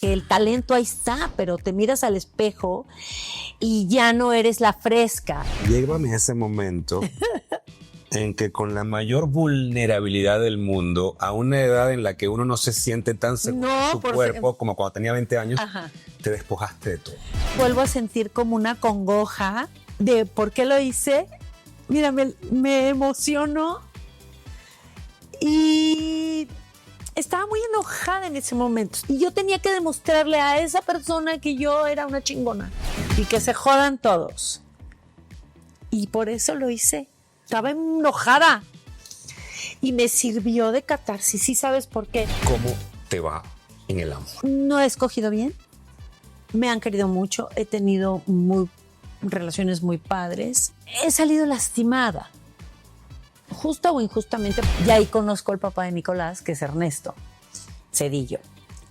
que el talento ahí está, pero te miras al espejo y ya no eres la fresca. Llévame a ese momento en que con la mayor vulnerabilidad del mundo, a una edad en la que uno no se siente tan seguro de su cuerpo como cuando tenía 20 años, te despojaste de todo. Vuelvo a sentir como una congoja de por qué lo hice. Mira, me emociono y estaba muy enojada en ese momento. Y yo tenía que demostrarle a esa persona que yo era una chingona y que se jodan todos. Y por eso lo hice. Estaba enojada y me sirvió de catarsis. ¿Sí sabes por qué? ¿Cómo te va en el amor? No he escogido bien. Me han querido mucho. He tenido relaciones muy padres. He salido lastimada. Justa o injustamente. Y ahí conozco al papá de Nicolás, que es Ernesto Zedillo.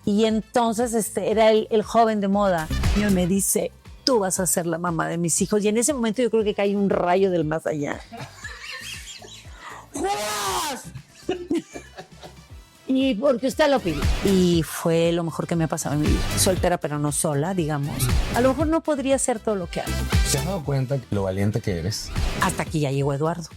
Y entonces era el joven de moda. Y me dice, tú vas a ser la mamá de mis hijos. Y en ese momento yo creo que cae un rayo del más allá. Y porque usted lo pidió. Y fue lo mejor que me ha pasado en mi vida. Soltera pero no sola, digamos. A lo mejor no podría hacer todo lo que hago. ¿Te has dado cuenta de lo valiente que eres? Hasta que ya llegó Eduardo.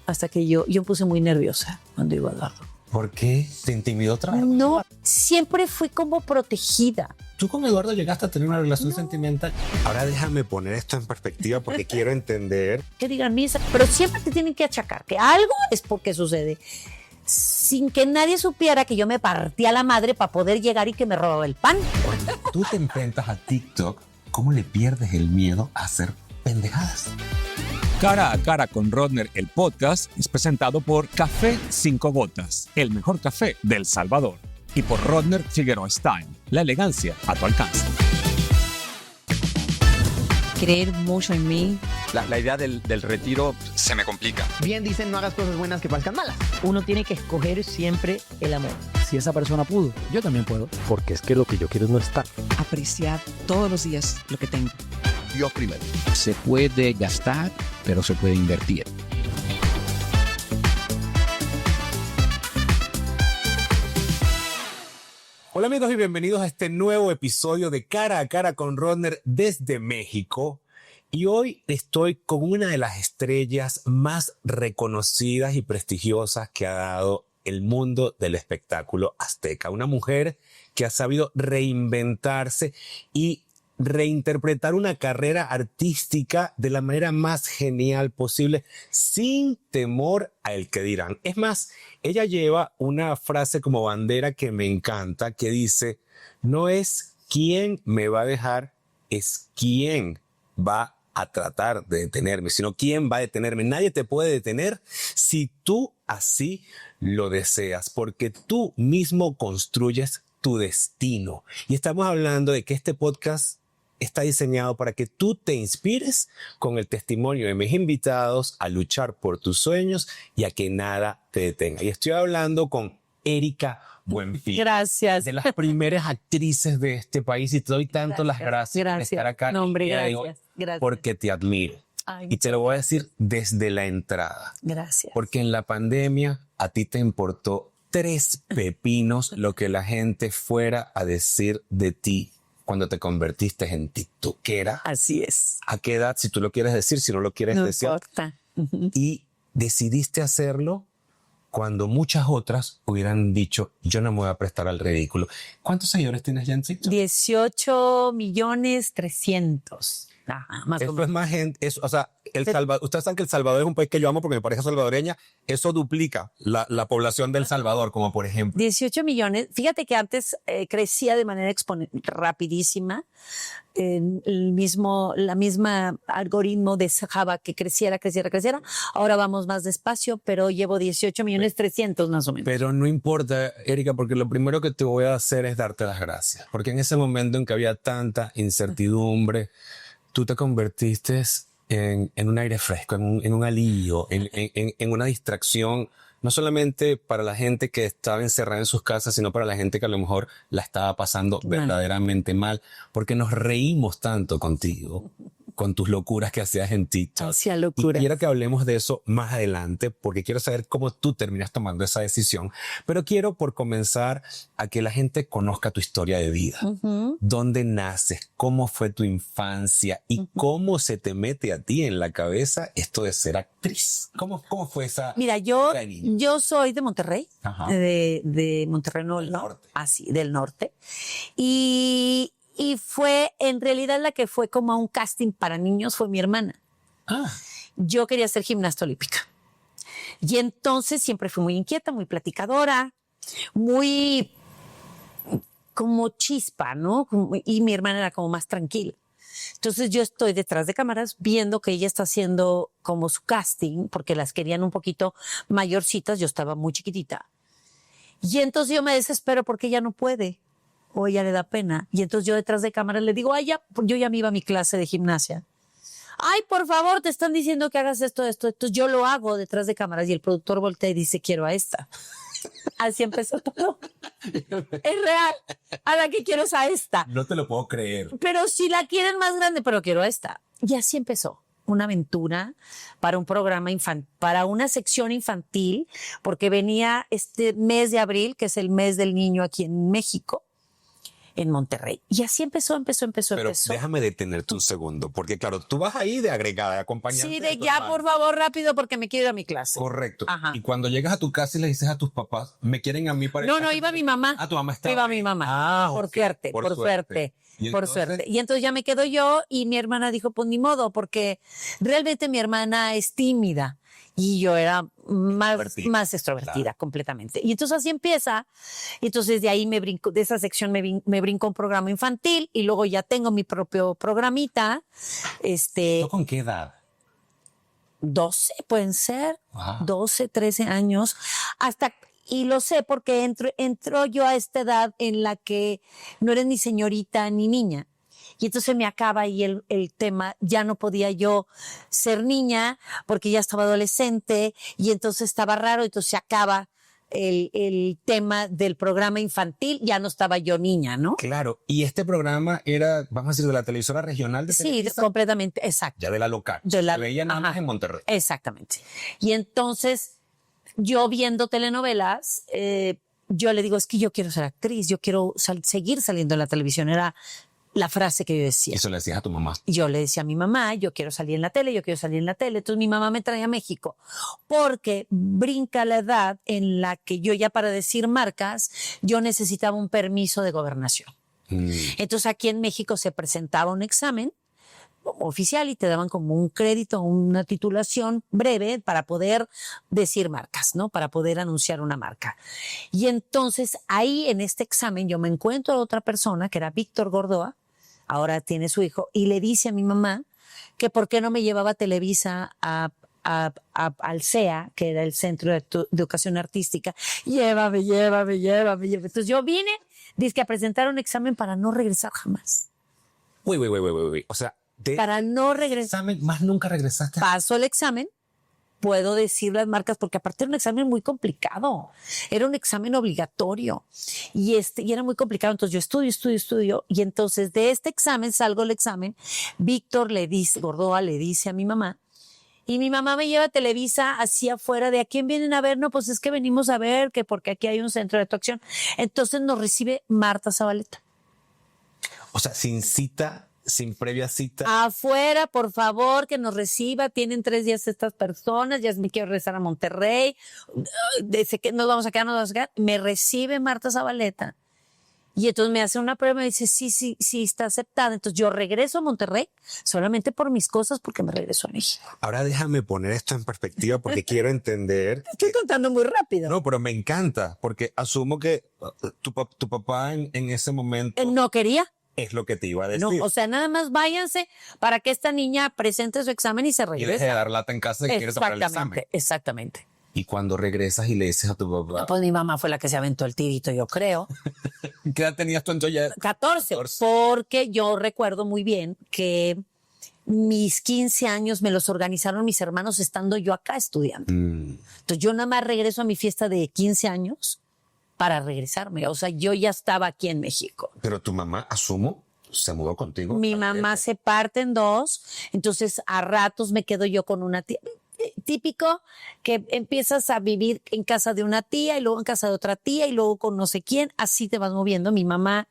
Hasta que yo me puse muy nerviosa cuando llegó Eduardo. ¿Por qué? ¿Te intimidó otra vez? No, siempre fui como protegida. ¿Tú con Eduardo llegaste a tener una relación sentimental? Ahora déjame poner esto en perspectiva porque quiero entender. Que digan misa, pero siempre te tienen que achacar que algo es porque sucede. Sin que nadie supiera que yo me partía la madre para poder llegar y que me robaba el pan. Cuando tú te enfrentas a TikTok, ¿cómo le pierdes el miedo a hacer pendejadas? Cara a Cara con Rodner, el podcast, es presentado por Café 5 Gotas, el mejor café del Salvador. Y por Rodner Figueroa Style, la elegancia a tu alcance. Creer mucho en mí. La idea del retiro se me complica. Bien dicen, no hagas cosas buenas que parezcan malas. Uno tiene que escoger siempre el amor. Si esa persona pudo, yo también puedo. Porque es que lo que yo quiero es no estar. Apreciar todos los días lo que tengo. Dios primero. Se puede gastar, pero se puede invertir. Hola amigos y bienvenidos a este nuevo episodio de Cara a Cara con Rodner desde México. Y hoy estoy con una de las estrellas más reconocidas y prestigiosas que ha dado el mundo del espectáculo azteca. Una mujer que ha sabido reinventarse y reinterpretar una carrera artística de la manera más genial posible, sin temor al que dirán. Es más, ella lleva una frase como bandera que me encanta, que dice, no es quién me va a dejar, es quién va a tratar de detenerme, sino quién va a detenerme. Nadie te puede detener si tú así lo deseas, porque tú mismo construyes tu destino. Y estamos hablando de que este podcast está diseñado para que tú te inspires con el testimonio de mis invitados a luchar por tus sueños y a que nada te detenga. Y estoy hablando con Erika Buenfil. Gracias. De las primeras actrices de este país, y te doy tanto las gracias por estar acá. No, hombre, gracias. Porque te admiro. Ay, y te lo voy a decir desde la entrada. Gracias. Porque en la pandemia a ti te importó 3 pepinos lo que la gente fuera a decir de ti cuando te convertiste en tiktokera. Así es. ¿A qué edad? Si tú lo quieres decir, si no lo quieres decir. No importa. Y decidiste hacerlo cuando muchas otras hubieran dicho, yo no me voy a prestar al ridículo. ¿Cuántos seguidores tienes ya en TikTok? 18.300.000. Más Eso o menos. es más gente. Eso, o sea, ustedes saben que El Salvador es un país que yo amo porque mi pareja es salvadoreña. Eso duplica la población de El Salvador, como por ejemplo. 18 millones. Fíjate que antes crecía de manera rapidísima. La misma algoritmo dejaba que creciera. Ahora vamos más despacio, pero llevo 18.300.000 más o menos. Pero no importa, Erika, porque lo primero que te voy a hacer es darte las gracias. Porque en ese momento en que había tanta incertidumbre, tú te convertiste en un aire fresco, en un alivio, en una distracción, no solamente para la gente que estaba encerrada en sus casas, sino para la gente que a lo mejor la estaba pasando verdaderamente mal, porque nos reímos tanto contigo. con tus locuras que hacías en TikTok. Hacía Y locuras. quiero que hablemos de eso más adelante, porque quiero saber cómo tú terminas tomando esa decisión. Pero quiero, por comenzar, a que la gente conozca tu historia de vida. ¿Dónde naces? ¿Cómo fue tu infancia? ¿Y cómo se te mete a ti en la cabeza esto de ser actriz? ¿Cómo fue esa? Mira, yo de niña? soy de Monterrey, Ajá. de Monterrey, no, Del norte. Así, del norte. Y fue, en realidad, la que fue como a un casting para niños fue mi hermana. Ah, Yo quería ser gimnasta olímpica. Y entonces siempre fui muy inquieta, muy platicadora, muy como chispa, ¿no? Y mi hermana era como más tranquila. Entonces yo estoy detrás de cámaras viendo que ella está haciendo como su casting, porque las querían un poquito mayorcitas, yo estaba muy chiquitita. Y entonces yo me desespero porque ella no puede, o ella le da pena. Y entonces yo detrás de cámaras le digo, ay, ya, yo ya me iba a mi clase de gimnasia. Ay, por favor, te están diciendo que hagas esto. Entonces yo lo hago detrás de cámaras y el productor voltea y dice, quiero a esta. Así empezó todo. Es real. A la que quiero es a esta. no te lo puedo creer. Pero si la quieren más grande, pero quiero a esta. Y así empezó una aventura para un programa infantil, para una sección infantil, porque venía este mes de abril, que es el mes del niño aquí en México, en Monterrey. Y así empezó. Pero déjame detenerte un segundo, porque claro, tú vas ahí de agregada, de acompañante. Sí, de de tu ya, hermano. por favor, rápido, porque me quiero ir a mi clase. Correcto. Ajá. Y cuando llegas a tu casa y le dices a tus papás, me quieren a mí para... No, iba mi mamá. Ah, tu mamá estaba. Iba mi mamá. Ah, por ok. suerte, Por por suerte. suerte. Y Por entonces- suerte. Y entonces ya me quedo yo y mi hermana dijo, pues ni modo, porque realmente mi hermana es tímida y yo era Extrovertida. más extrovertida, Claro. completamente. Y entonces así empieza. Y entonces de ahí me brinco, de esa sección me brinco un programa infantil y luego ya tengo mi propio programita. ¿Tú con qué edad? 12 pueden ser, Ajá. 12, 13 años, y lo sé porque entro yo a esta edad en la que no eres ni señorita ni niña. Y entonces me acaba ahí el tema, ya no podía yo ser niña porque ya estaba adolescente y entonces estaba raro, entonces se acaba el tema del programa infantil, ya no estaba yo niña, ¿no? Claro. Y este programa era, vamos a decir, de la televisora regional de Sí, Televisa, completamente, exacto. ya de la local. De la- Se veía nada ajá. más en Monterrey. Exactamente. Y entonces, yo viendo telenovelas, yo le digo, es que yo quiero ser actriz, yo quiero seguir saliendo en la televisión. Era la frase que yo decía. Y eso le decías a tu mamá. Y yo le decía a mi mamá, yo quiero salir en la tele, yo quiero salir en la tele. Entonces mi mamá me trae a México porque brinca la edad en la que yo ya para decir marcas, yo necesitaba un permiso de gobernación. Entonces aquí en México se presentaba un examen oficial y te daban como un crédito, una titulación breve para poder decir marcas, ¿no? Para poder anunciar una marca. Y entonces ahí en este examen yo me encuentro a otra persona que era Víctor Gordoa, ahora tiene su hijo, y le dice a mi mamá que por qué no me llevaba Televisa al CEA, que era el Centro de Educación Artística. Llévame. Entonces yo vine, dizque a presentar un examen para no regresar jamás. Uy. O sea, Para no regresar. examen, más nunca regresaste. Paso el examen, puedo decir las marcas, porque aparte era un examen muy complicado. Era un examen obligatorio. Y era muy complicado. Entonces yo estudio. Y entonces de este examen, salgo el examen, Gordoa le dice a mi mamá, y mi mamá me lleva a Televisa hacia afuera de ¿a quién vienen a ver? No, pues es que venimos a ver que porque aquí hay un centro de actuación. Entonces nos recibe Marta Zabaleta. O sea, sin cita, sin previa cita. Afuera, por favor, que nos reciba. Tienen 3 días estas personas. Ya me quiero regresar a Monterrey. Dice que nos vamos a quedar. Me recibe Marta Zabaleta. Y entonces me hace una prueba y me dice, sí, está aceptada. Entonces yo regreso a Monterrey solamente por mis cosas porque me regreso a México. Ahora déjame poner esto en perspectiva porque quiero entender. Estoy contando muy rápido. No, pero me encanta porque asumo que tu papá en ese momento No quería. es lo que te iba a decir. No, o sea, nada más váyanse para que esta niña presente su examen y se y deje de regrese. dar lata en casa y quiere tomar el examen. Exactamente. Y cuando regresas y le dices a tu papá, Pues mi mamá fue la que se aventó el tirito, yo creo. ¿qué edad tenías tú entonces ya? 14, porque yo recuerdo muy bien que mis 15 años me los organizaron mis hermanos estando yo acá estudiando. Entonces yo nada más regreso a mi fiesta de 15 años para regresarme. O sea, yo ya estaba aquí en México. Pero tu mamá, asumo, se mudó contigo. Mi mamá se parte en dos, entonces a ratos me quedo yo con una tía. Típico que empiezas a vivir en casa de una tía y luego en casa de otra tía y luego con no sé quién, así te vas moviendo. Mi mamá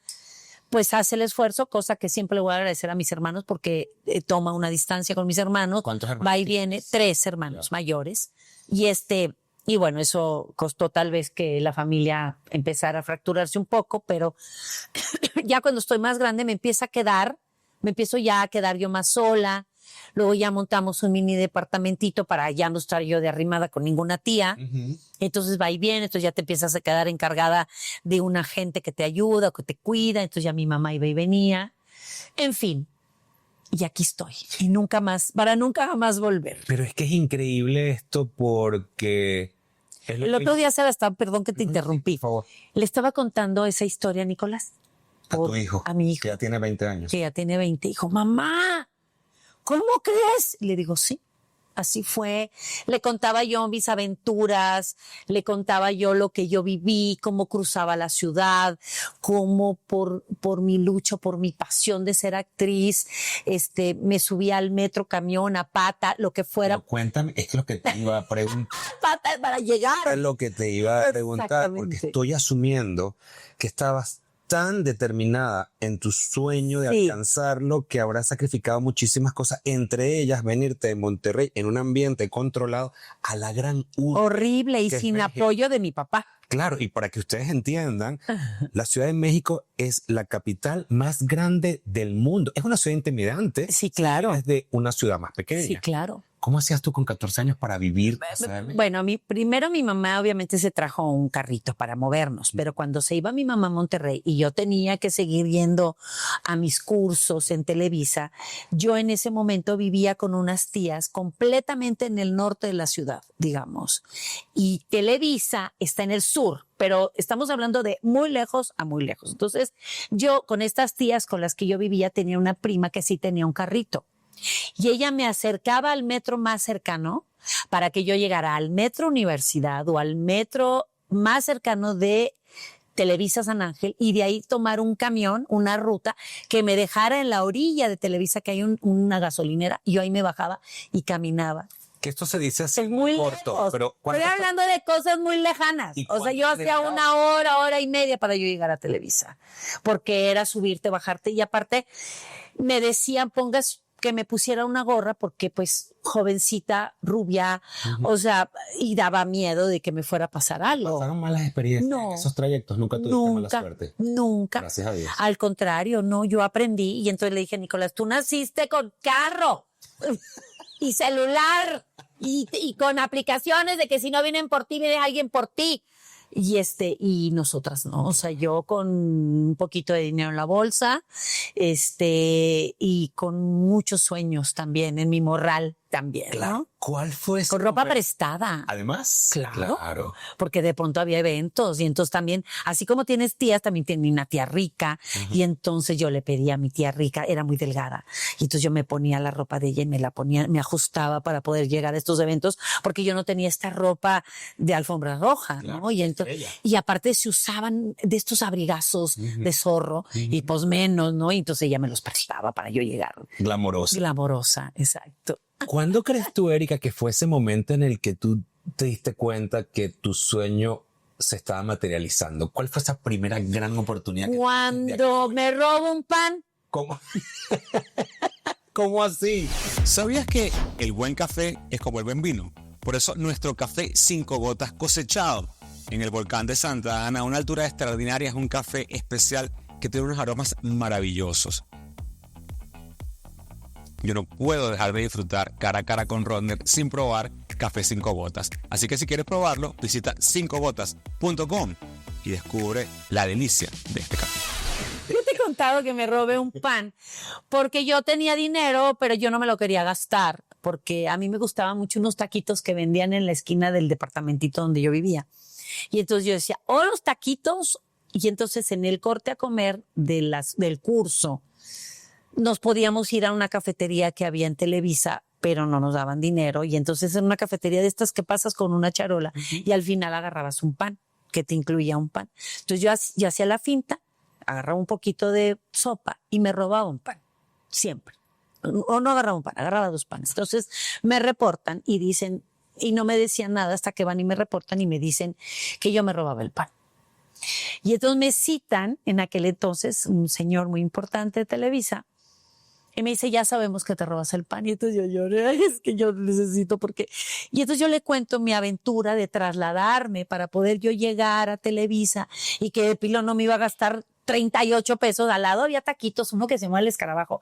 pues hace el esfuerzo, cosa que siempre le voy a agradecer a mis hermanos porque toma una distancia con mis hermanos. ¿Cuántos hermanos? Va y viene, 3 hermanos mayores. Y bueno, eso costó tal vez que la familia empezara a fracturarse un poco, pero ya cuando estoy más grande me empiezo ya a quedar yo más sola. Luego ya montamos un mini departamentito para ya no estar yo de arrimada con ninguna tía. Entonces va y viene, entonces ya te empiezas a quedar encargada de una gente que te ayuda, que te cuida. Entonces ya mi mamá iba y venía. En fin, y aquí estoy. Y nunca más, para nunca jamás volver. Pero es que es increíble esto porque... El otro día, Sebastián, perdón que te interrumpí. Por favor. Le estaba contando esa historia a Nicolás. A tu hijo. A mi hijo. Que ya tiene 20 años. Que ya tiene 20. Dijo, mamá, ¿cómo crees? Y le digo, sí, así fue. Le contaba yo mis aventuras, le contaba yo lo que yo viví, cómo cruzaba la ciudad, cómo por mi lucha, por mi pasión de ser actriz, me subía al metro, camión, a pata, lo que fuera. Pero cuéntame, es lo que te iba a preguntar. Pata para llegar. Es lo que te iba a preguntar, porque estoy asumiendo que estabas tan determinada en tu sueño de alcanzarlo que habrás sacrificado muchísimas cosas, entre ellas venirte de Monterrey en un ambiente controlado a la gran urbe. Horrible y que es sin México. apoyo de mi papá. Claro, y para que ustedes entiendan, la Ciudad de México es la capital más grande del mundo. Es una ciudad intimidante. Sí, claro. Es de una ciudad más pequeña. Sí, claro. ¿Cómo hacías tú con 14 años para vivir? ¿Sabes? Bueno, primero mi mamá obviamente se trajo un carrito para movernos, pero cuando se iba mi mamá a Monterrey y yo tenía que seguir yendo a mis cursos en Televisa, yo en ese momento vivía con unas tías completamente en el norte de la ciudad, digamos. Y Televisa está en el sur, pero estamos hablando de muy lejos a muy lejos. Entonces, yo con estas tías con las que yo vivía tenía una prima que sí tenía un carrito. Y ella me acercaba al metro más cercano para que yo llegara al metro Universidad o al metro más cercano de Televisa San Ángel y de ahí tomar un camión, una ruta que me dejara en la orilla de Televisa, que hay una gasolinera, y yo ahí me bajaba y caminaba. Que esto se dice así Es muy corto, lejos. pero Estoy hablando de cosas muy lejanas. O sea, yo hacía una hora y media para yo llegar a Televisa, porque era subirte, bajarte, y aparte me decían, que me pusiera una gorra porque pues jovencita, rubia, o sea, y daba miedo de que me fuera a pasar algo. ¿Pasaron malas experiencias en esos trayectos? ¿Nunca tuviste mala suerte? Nunca. Gracias a Dios. Al contrario, no, yo aprendí y entonces le dije a Nicolás, tú naciste con carro y celular y con aplicaciones de que si no vienen por ti, viene alguien por ti. Y nosotras no, o sea, yo con un poquito de dinero en la bolsa, y con muchos sueños también en mi morral también, Claro. ¿no? ¿Cuál fue ese Con ropa momento? prestada. Además, Claro. Porque de pronto había eventos y entonces también, así como tienes tías, también tiene una tía rica y entonces yo le pedía a mi tía rica, era muy delgada, y entonces yo me ponía la ropa de ella y me ajustaba para poder llegar a estos eventos porque yo no tenía esta ropa de alfombra roja, Claro, ¿no? Y aparte se usaban de estos abrigazos de zorro y pues menos, ¿no? Y entonces ella me los prestaba para yo llegar. Glamorosa. Glamorosa, exacto. ¿Cuándo crees tú, Erika, que fue ese momento en el que tú te diste cuenta que tu sueño se estaba materializando? ¿Cuál fue esa primera gran oportunidad? Cuando me robo un pan. ¿Cómo? ¿Cómo así? ¿Sabías que el buen café es como el buen vino? Por eso nuestro café 5 gotas cosechado en el volcán de Santa Ana a una altura extraordinaria es un café especial que tiene unos aromas maravillosos. Yo no puedo dejar de disfrutar cara a cara con Rodner sin probar café 5 gotas. Así que si quieres probarlo, visita 5gotas.com y descubre la delicia de este café. Yo te he contado que me robé un pan porque yo tenía dinero, pero yo no me lo quería gastar porque a mí me gustaban mucho unos taquitos que vendían en la esquina del departamentito donde yo vivía. Y entonces yo decía, los taquitos, y entonces en el corte a comer del curso nos podíamos ir a una cafetería que había en Televisa, pero no nos daban dinero. Y entonces en una cafetería de estas que pasas con una charola y al final agarrabas un pan que te incluía un pan. Entonces yo hacía la finta, agarraba un poquito de sopa y me robaba un pan, siempre. O no agarraba un pan, agarraba 2 panes. Entonces me reportan y dicen, y no me decían nada hasta que van y me reportan y me dicen que yo me robaba el pan. Y entonces me citan en aquel entonces un señor muy importante de Televisa y me dice, ya sabemos que te robas el pan. Y entonces yo lloré, "Ay, es que yo necesito porque..." Y entonces yo le cuento mi aventura de trasladarme para poder yo llegar a Televisa y que de pilón no me iba a gastar 38 pesos. Al lado había taquitos, uno que se llama El Escarabajo,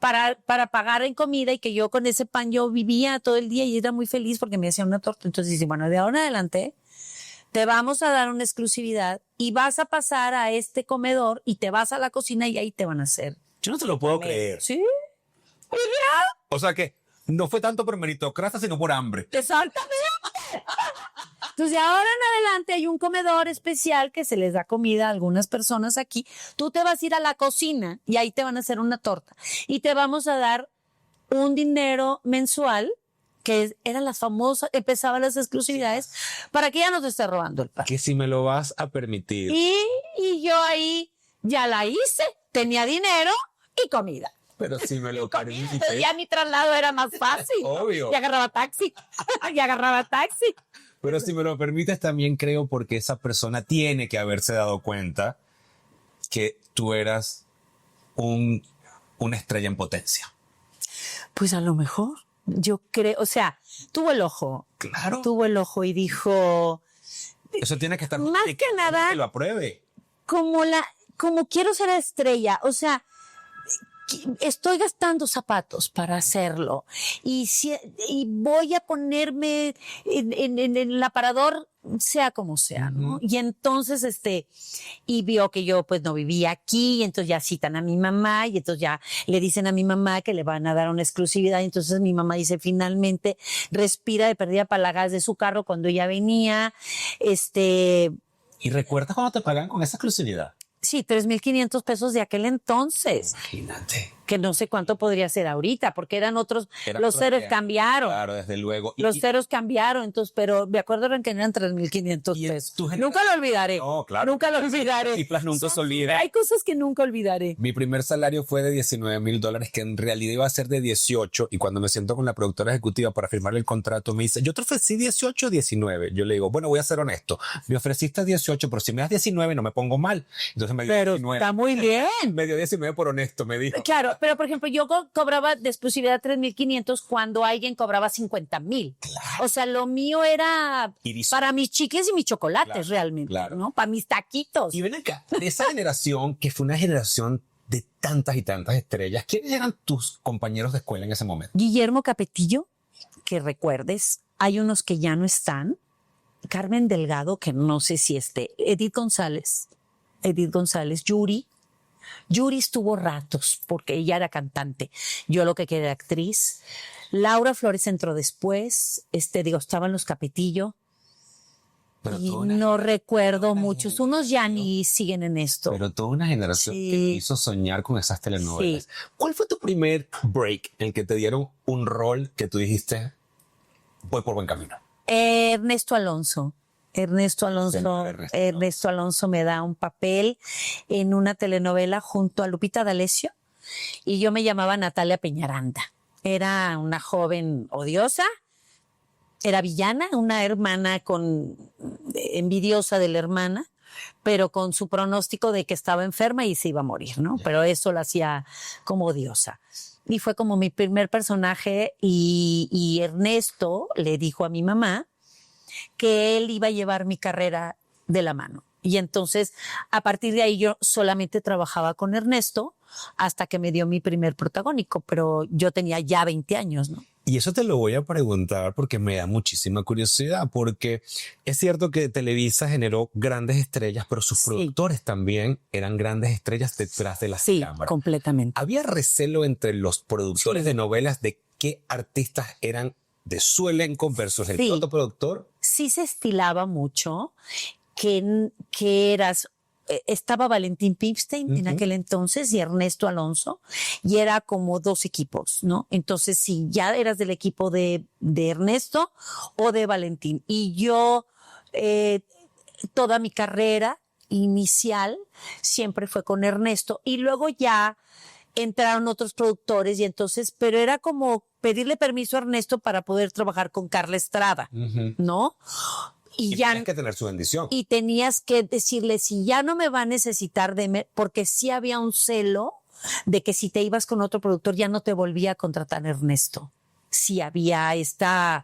para pagar en comida y que yo con ese pan yo vivía todo el día y era muy feliz porque me hacía una torta. Entonces dice, bueno, de ahora en adelante te vamos a dar una exclusividad y vas a pasar a este comedor y te vas a la cocina y ahí te van a hacer. Yo no te lo puedo creer. Sí, O sea que no fue tanto por meritocracia, sino por hambre. exactamente. Entonces, de ahora en adelante hay un comedor especial que se les da comida a algunas personas aquí. Tú te vas a ir a la cocina y ahí te van a hacer una torta. Y te vamos a dar un dinero mensual, que eran las famosas, empezaban las exclusividades, para que ya no te esté robando el pan. Que si me lo vas a permitir. Y yo ahí ya la hice, tenía dinero y comida. Pero si me lo Entonces permites. ya mi traslado era más fácil. Obvio. Y agarraba taxi. Pero si me lo permites, también creo porque esa persona tiene que haberse dado cuenta que tú eras una estrella en potencia. Pues a lo mejor, yo creo, o sea, tuvo el ojo. Claro. Tuvo el ojo y dijo, Eso tiene que estar Más que nada- que lo apruebe. como quiero ser estrella, o sea, estoy gastando zapatos para hacerlo y voy a ponerme en el aparador, sea como sea, ¿no? Y entonces, y vio que yo pues no vivía aquí, y entonces ya citan a mi mamá y entonces ya le dicen a mi mamá que le van a dar una exclusividad, y entonces mi mamá dice, finalmente respira de perdida para la gas de su carro cuando ella venía, ¿Y recuerdas cuando te pagan con esa exclusividad? sí, 3,500 pesos de aquel entonces. Imagínate. Que no sé cuánto podría ser ahorita, porque eran otros, Era los otro ceros tiempo. cambiaron. Claro, desde luego. Los ceros cambiaron, entonces, pero me acuerdo que eran 3,500 Y en pesos. tu Nunca lo olvidaré. No, claro. Nunca lo olvidaré. Y Plas nunca se olvida. Hay cosas que nunca olvidaré. Mi primer salario fue de $19,000, que en realidad iba a ser de 18. Y cuando me siento con la productora ejecutiva para firmar el contrato, me dice, yo te ofrecí 18 o 19. Yo le digo, bueno, voy a ser honesto. Me ofreciste 18, pero si me das 19 no me pongo mal. Entonces me dio Pero 19. está muy bien. Me dio 19 por honesto, me dijo. Claro, pero por ejemplo, yo cobraba de exclusividad 3,500 cuando alguien cobraba 50,000. O sea, lo mío era Iris. para mis chicles y mis chocolates, Claro, realmente, claro. ¿no? Para mis taquitos. Y ven acá, de esa generación, que fue una generación de tantas y tantas estrellas, ¿quiénes eran tus compañeros de escuela en ese momento? Guillermo Capetillo, que recuerdes, hay unos que ya no están. Carmen Delgado, que no sé si Edith González, Yuri. Yuri estuvo ratos porque ella era cantante. Yo lo que quedé era actriz. Laura Flores entró después. Estaban los Capetillo. Pero Y toda una- no recuerdo una muchos. Unos ya ni siguen en esto. Pero toda una generación Sí. que hizo soñar con esas telenovelas. Sí. ¿Cuál fue tu primer break en el que te dieron un rol que tú dijiste, voy por buen camino? Ernesto Alonso. Ernesto Ernesto. Alonso me da un papel en una telenovela junto a Lupita D'Alessio y yo me llamaba Natalia Peñaranda. Era una joven odiosa, era villana, una hermana envidiosa de la hermana, pero con su pronóstico de que estaba enferma y se iba a morir, ¿no? Pero eso la hacía como odiosa. Y fue como mi primer personaje y Ernesto le dijo a mi mamá que él iba a llevar mi carrera de la mano. Y entonces, a partir de ahí, yo solamente trabajaba con Ernesto hasta que me dio mi primer protagónico, pero yo tenía ya 20 años, ¿no? Y eso te lo voy a preguntar porque me da muchísima curiosidad, porque es cierto que Televisa generó grandes estrellas, pero sus Sí. productores también eran grandes estrellas detrás de las Sí, cámaras. completamente. ¿Había recelo entre los productores de novelas de qué artistas eran de su elenco versus el Sí. propio productor? Sí se estilaba mucho que estaba Valentín Pipstein en Ujú. aquel entonces y Ernesto Alonso, y era como 2 equipos, ¿no? Entonces, si ya eras del equipo de Ernesto o de Valentín. Y yo, toda mi carrera, inicial siempre fue con Ernesto y luego ya entraron otros productores y entonces, pero era como pedirle permiso a Ernesto para poder trabajar con Carla Estrada, ¿no? Y ya tenías que tener su bendición. y tenías que decirle si ya no me va a necesitar porque sí había un celo de que si te ibas con otro productor ya no te volvía a contratar Ernesto. Sí había esta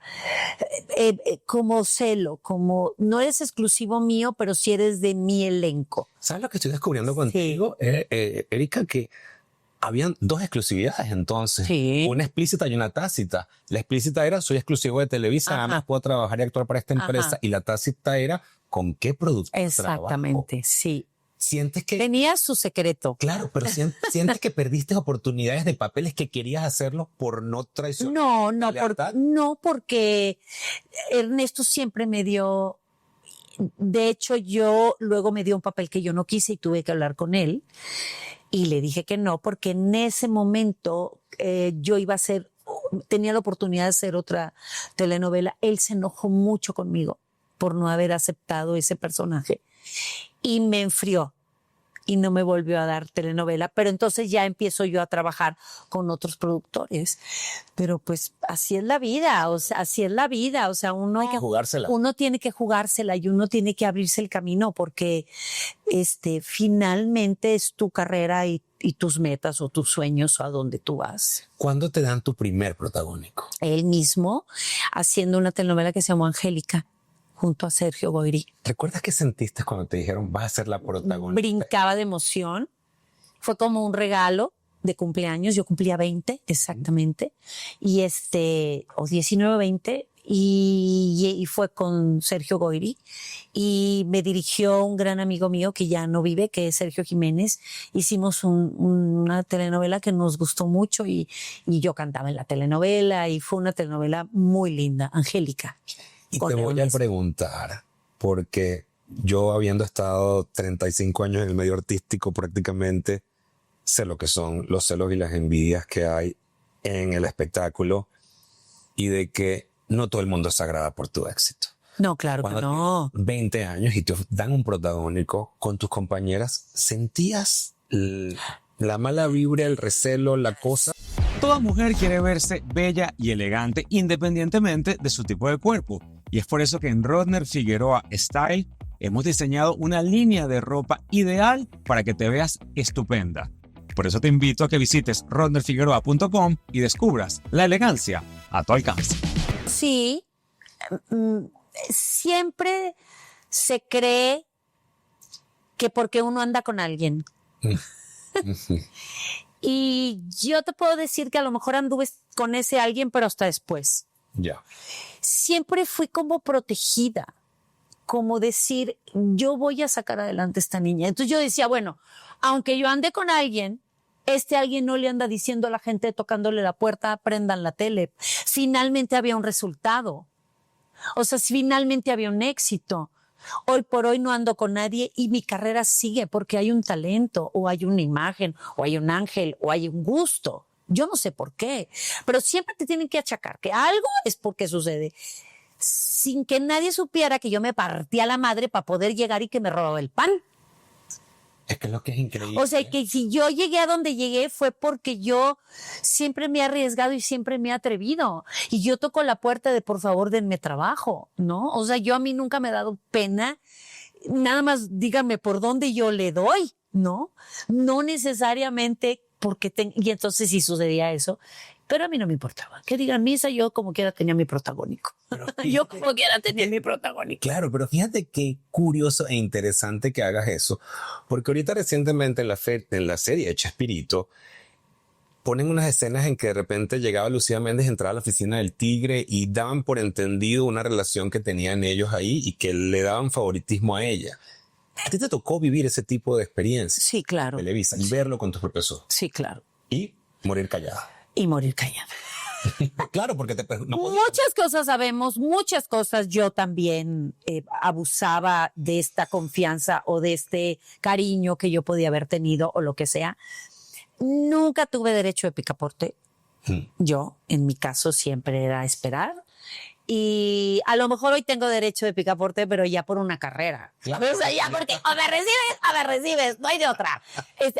como celo, como no eres exclusivo mío, pero sí eres de mi elenco. ¿Sabes lo que estoy descubriendo contigo, Erika? Que habían dos exclusividades entonces. Sí. Una explícita y una tácita. La explícita era soy exclusivo de Televisa, nada más puedo trabajar y actuar para esta empresa. Ajá. Y la tácita era con qué producto Exactamente, trabajo. sí. Sientes que... Tenía su secreto. Claro, pero sientes que perdiste oportunidades de papeles que querías hacerlo por no traicionar. No, porque Ernesto siempre me dio. De hecho, yo luego me dio un papel que yo no quise y tuve que hablar con él. Y le dije que no, porque en ese momento yo iba a hacer, tenía la oportunidad de hacer otra telenovela. Él se enojó mucho conmigo por no haber aceptado ese personaje y me enfrió y no me volvió a dar telenovela. Pero entonces ya empiezo yo a trabajar con otros productores. Pero pues así es la vida, o sea, así es la vida. O sea, uno Hay que jugársela. Uno tiene que jugársela y uno tiene que abrirse el camino porque finalmente es tu carrera y tus metas o tus sueños o a donde tú vas. ¿Cuándo te dan tu primer protagónico? Él mismo haciendo una telenovela que se llamó Angélica junto a Sergio Goyri. ¿Recuerdas qué sentiste cuando te dijeron vas a ser la protagonista? Brincaba de emoción. Fue como un regalo de cumpleaños. Yo cumplía 20 exactamente. Y o 19 o 20. Y fue con Sergio Goyri. Y me dirigió un gran amigo mío que ya no vive, que es Sergio Jiménez. Hicimos una telenovela que nos gustó mucho y yo cantaba en la telenovela y fue una telenovela muy linda, Angélica. Y te voy a preguntar, porque yo habiendo estado 35 años en el medio artístico prácticamente, sé lo que son los celos y las envidias que hay en el espectáculo y de que no todo el mundo se agrada por tu éxito. No, claro Cuando que no. tienes 20 años y te dan un protagónico con tus compañeras, ¿sentías la mala vibra, el recelo, la cosa? Toda mujer quiere verse bella y elegante independientemente de su tipo de cuerpo. Y es por eso que en Rodner Figueroa Style hemos diseñado una línea de ropa ideal para que te veas estupenda. Por eso te invito a que visites rodnerfigueroa.com y descubras la elegancia a tu alcance. Sí, siempre se cree que porque uno anda con alguien. Y yo te puedo decir que a lo mejor anduve con ese alguien, pero hasta después. Ya. Siempre fui como protegida, como decir, yo voy a sacar adelante a esta niña. Entonces yo decía, bueno, aunque yo ande con alguien, alguien no le anda diciendo a la gente, tocándole la puerta, prendan la tele. Finalmente había un resultado. O sea, finalmente había un éxito. Hoy por hoy no ando con nadie y mi carrera sigue porque hay un talento, o hay una imagen, o hay un ángel, o hay un gusto. Yo no sé por qué, pero siempre te tienen que achacar que algo es porque sucede. Sin que nadie supiera que yo me partía la madre para poder llegar y que me robaba el pan. Es que es lo que es increíble. O sea, que si yo llegué a donde llegué fue porque yo siempre me he arriesgado y siempre me he atrevido. Y yo toco la puerta de, por favor, denme trabajo, ¿no? O sea, a mí nunca me ha dado pena. Nada más díganme por dónde yo le doy, ¿no? No necesariamente porque... Y entonces sí sucedía eso. Pero a mí no me importaba. Que digan misa, yo como quiera tenía mi protagónico. Yo como quiera tenía mi protagónico. Claro, pero fíjate qué curioso e interesante que hagas eso. Porque ahorita recientemente en la serie Chespirito ponen unas escenas en que de repente llegaba Lucía Méndez, entraba a la oficina del Tigre y daban por entendido una relación que tenían ellos ahí y que le daban favoritismo a ella. ¿A ti te tocó vivir ese tipo de experiencia? Sí, claro. Televisa, y verlo con tus propios ojos. Sí, claro. Y morir callada. Y morir callada. Claro, porque muchas cosas sabemos, muchas cosas yo también abusaba de esta confianza o de este cariño que yo podía haber tenido o lo que sea. Nunca tuve derecho de picaporte. Yo, en mi caso, siempre era esperar Y a lo mejor hoy tengo derecho de picaporte, pero ya por una carrera. Claro. O sea, ya porque o me recibes, no hay de otra.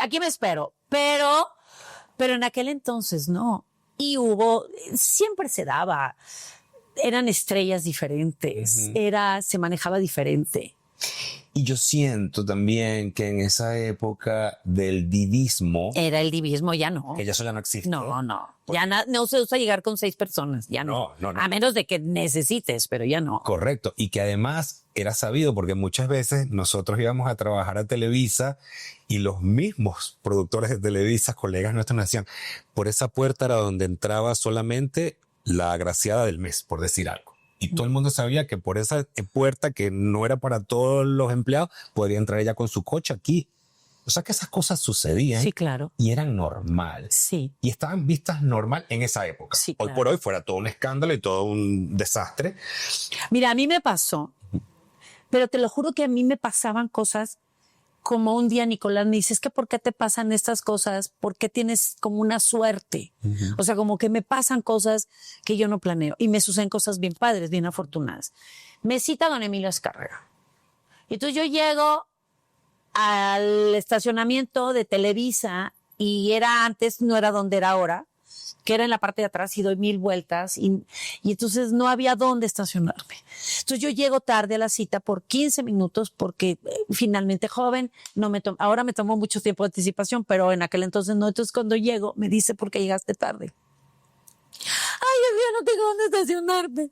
Aquí me espero. Pero en aquel entonces no. Y siempre se daba. Eran estrellas diferentes. Se manejaba diferente. Y yo siento también que en esa época del divismo, Era el divismo, ya no. que ya eso ya no existe. No. Ya no se usa llegar con 6 personas, ya no. No. A menos de que necesites, pero ya no. Correcto. Y que además era sabido porque muchas veces nosotros íbamos a trabajar a Televisa y los mismos productores de Televisa, colegas nuestros, nos decían, por esa puerta era donde entraba solamente la agraciada del mes, por decir algo. Y todo el mundo sabía que por esa puerta, que no era para todos los empleados, podría entrar ella con su coche aquí. O sea que esas cosas sucedían. Sí, claro. Y eran normal. Sí. Y estaban vistas normal en esa época. Sí, Hoy claro. por hoy fuera todo un escándalo y todo un desastre. Mira, a mí me pasó, pero te lo juro que a mí me pasaban cosas como un día Nicolás me dice, es que ¿por qué te pasan estas cosas? ¿Por qué tienes como una suerte? O sea, como que me pasan cosas que yo no planeo y me suceden cosas bien padres, bien afortunadas. Me cita don Emilio Azcárraga. Y entonces yo llego al estacionamiento de Televisa y era antes, no era donde era ahora, que era en la parte de atrás y doy 1000 vueltas y entonces no había dónde estacionarme. Entonces yo llego tarde a la cita por 15 minutos porque finalmente joven, ahora me tomó mucho tiempo de anticipación, pero en aquel entonces no. Entonces cuando llego me dice, ¿por qué llegaste tarde? Ay, yo no tengo dónde estacionarme.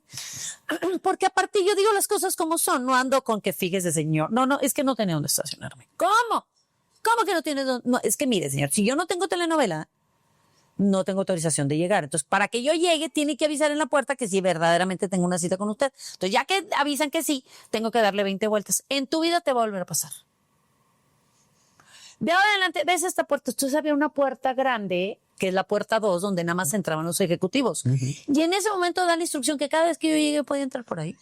Porque aparte yo digo las cosas como son, no ando con que fíjese, señor. No, es que no tenía dónde estacionarme. ¿Cómo? ¿Cómo que no tiene dónde? No, es que mire, señor, si yo no tengo telenovela, no tengo autorización de llegar. Entonces, para que yo llegue, tiene que avisar en la puerta que sí, verdaderamente tengo una cita con usted. Entonces, ya que avisan que sí, tengo que darle 20 vueltas. En tu vida te va a volver a pasar. De ahora en adelante, ves esta puerta. Entonces, había una puerta grande, que es la puerta 2, donde nada más entraban los ejecutivos. Y en ese momento da la instrucción que cada vez que yo llegue podía entrar por ahí.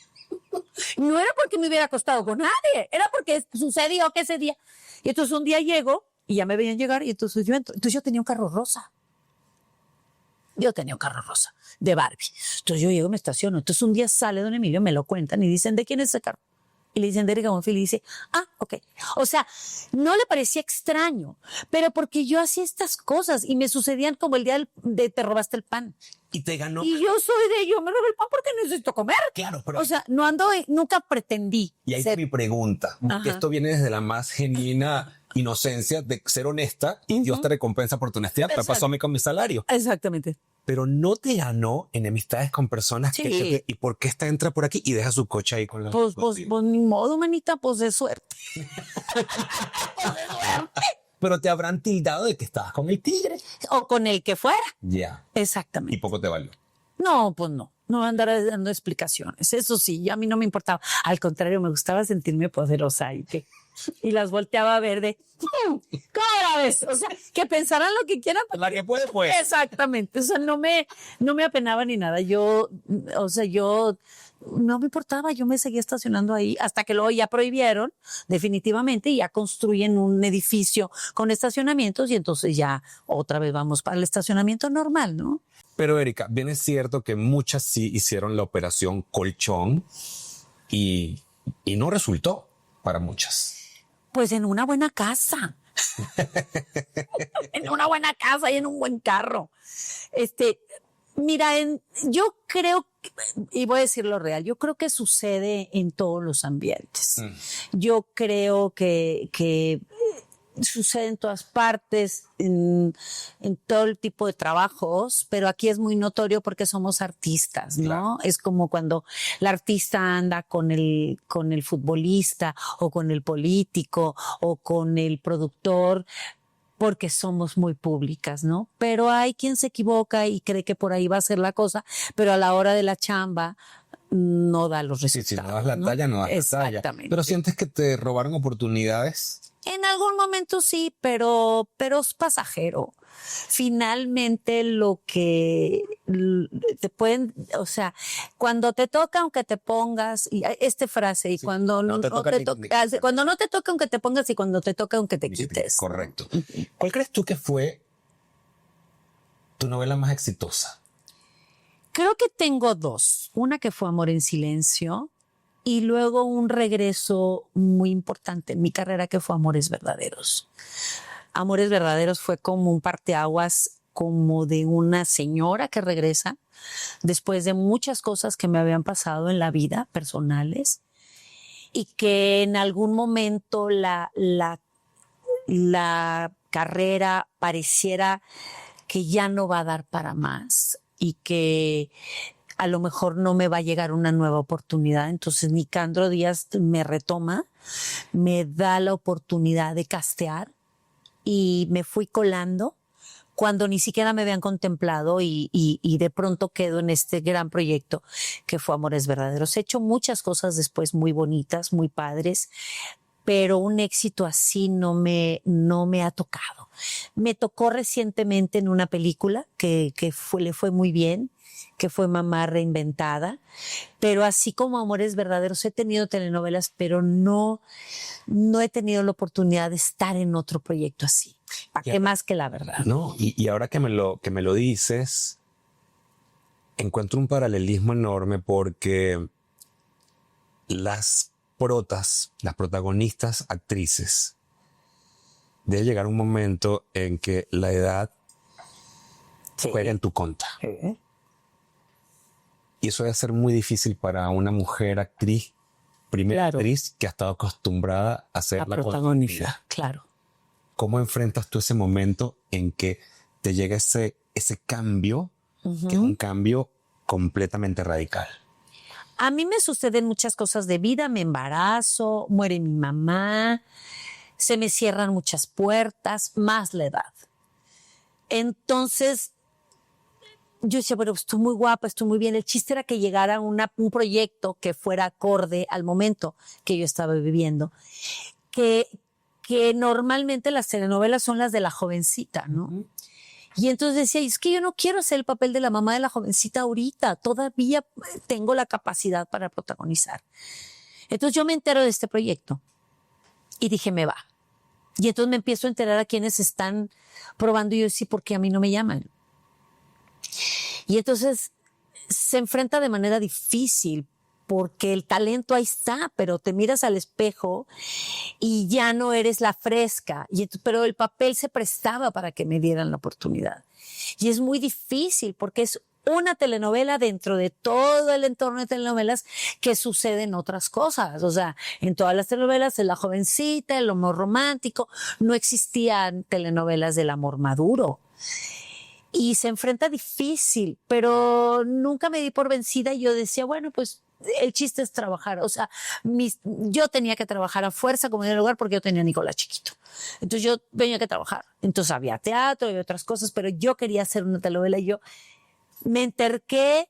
No era porque me hubiera acostado con nadie, era porque sucedió que ese día. Y entonces un día llego, y ya me veían llegar, y entonces yo entro. Entonces yo tenía un carro rosa. Yo tenía un carro rosa de Barbie. Entonces yo llego y me estaciono. Entonces un día sale don Emilio, me lo cuentan y dicen, ¿de quién es ese carro? Y le dicen, de Erika Buenfil. Y dice, ok. O sea, no le parecía extraño, pero porque yo hacía estas cosas y me sucedían como el día de te robaste el pan. Y te ganó. Y yo me robé el pan porque necesito comer. Claro, pero... O sea, no ando, nunca pretendí Y ahí ser. es mi pregunta. Que esto viene desde la más genuina inocencia de ser honesta y Dios te recompensa por tu honestidad. Me pasó a mí con mi salario. Exactamente. Pero no te ganó enemistades con personas Sí. que ¿y por qué esta entra por aquí y deja su coche ahí con la... Pues ni modo, manita, pues de suerte. Pero te habrán tildado de que estabas con el tigre. O con el que fuera. Ya. Exactamente. Y poco te valió. No, pues no. No andar dando explicaciones. Eso sí, a mí no me importaba. Al contrario, me gustaba sentirme poderosa y las volteaba a ver de, ¿cómo la ves? O sea, que pensaran lo que quieran. La que puede, pues. Exactamente. O sea, no me apenaba ni nada. Yo no me importaba. Yo me seguía estacionando ahí hasta que luego ya prohibieron definitivamente y ya construyen un edificio con estacionamientos y entonces ya otra vez vamos para el estacionamiento normal, ¿no? Pero Erika, bien es cierto que muchas sí hicieron la operación colchón y no resultó para muchas. Pues en una buena casa. En una buena casa y en un buen carro. Mira, yo creo, y voy a decir lo real, yo creo que sucede en todos los ambientes. Yo creo que sucede en todas partes, en todo el tipo de trabajos, pero aquí es muy notorio porque somos artistas, ¿no? Claro. Es como cuando el artista anda con el futbolista o con el político o con el productor, porque somos muy públicas, ¿no? Pero hay quien se equivoca y cree que por ahí va a ser la cosa, pero a la hora de la chamba no da los resultados. Sí, si no das la talla, no das la talla. Exactamente. Pero sientes que te robaron oportunidades. En algún momento sí, pero es pasajero. Finalmente lo que te pueden, o sea, cuando te toca aunque te pongas, y frase, y sí, cuando no te toca, cuando no te toca aunque te pongas y cuando te toca aunque te quites. Correcto. ¿Cuál crees tú que fue tu novela más exitosa? Creo que tengo dos. Una que fue Amor en Silencio y luego un regreso muy importante en mi carrera que fue Amores Verdaderos. Amores Verdaderos fue como un parteaguas, como de una señora que regresa después de muchas cosas que me habían pasado en la vida personales y que en algún momento la carrera pareciera que ya no va a dar para más y que a lo mejor no me va a llegar una nueva oportunidad. Entonces Nicandro Díaz me retoma, me da la oportunidad de castear y me fui colando cuando ni siquiera me habían contemplado y de pronto quedo en este gran proyecto que fue Amores Verdaderos. He hecho muchas cosas después muy bonitas, muy padres, pero un éxito así no me ha tocado. Me tocó recientemente en una película que le fue muy bien, que fue Mamá Reinventada, pero así como Amores Verdaderos he tenido telenovelas, pero no he tenido la oportunidad de estar en otro proyecto así. ¿Para qué más que la verdad? No, y ahora que me lo dices, encuentro un paralelismo enorme porque las protagonistas actrices, debe llegar un momento en que la edad juega en tu contra. Y eso debe ser muy difícil para una mujer actriz, primera actriz que ha estado acostumbrada a ser la protagonista. Claro. ¿Cómo enfrentas tú ese momento en que te llega ese cambio, que es un cambio completamente radical? A mí me suceden muchas cosas de vida, me embarazo, muere mi mamá, se me cierran muchas puertas, más la edad. Entonces, yo decía, bueno, estoy muy guapa, estoy muy bien. El chiste era que llegara un proyecto que fuera acorde al momento que yo estaba viviendo, que normalmente las telenovelas son las de la jovencita, ¿no? Y entonces decía, es que yo no quiero hacer el papel de la mamá de la jovencita ahorita, todavía tengo la capacidad para protagonizar. Entonces yo me entero de este proyecto y dije, me va. Y entonces me empiezo a enterar a quienes están probando y yo sí, ¿por qué a mí no me llaman? Y entonces se enfrenta de manera difícil porque el talento ahí está, pero te miras al espejo y ya no eres la fresca. Pero el papel se prestaba para que me dieran la oportunidad. Y es muy difícil porque es una telenovela dentro de todo el entorno de telenovelas que suceden otras cosas. O sea, en todas las telenovelas es la jovencita, el amor romántico. No existían telenovelas del amor maduro. Y se enfrenta difícil, pero nunca me di por vencida y yo decía, bueno, pues el chiste es trabajar. O sea, yo tenía que trabajar a fuerza como en el lugar porque yo tenía a Nicolás chiquito. Entonces yo tenía que trabajar. Entonces había teatro y otras cosas, pero yo quería hacer una telenovela y yo me enterqué,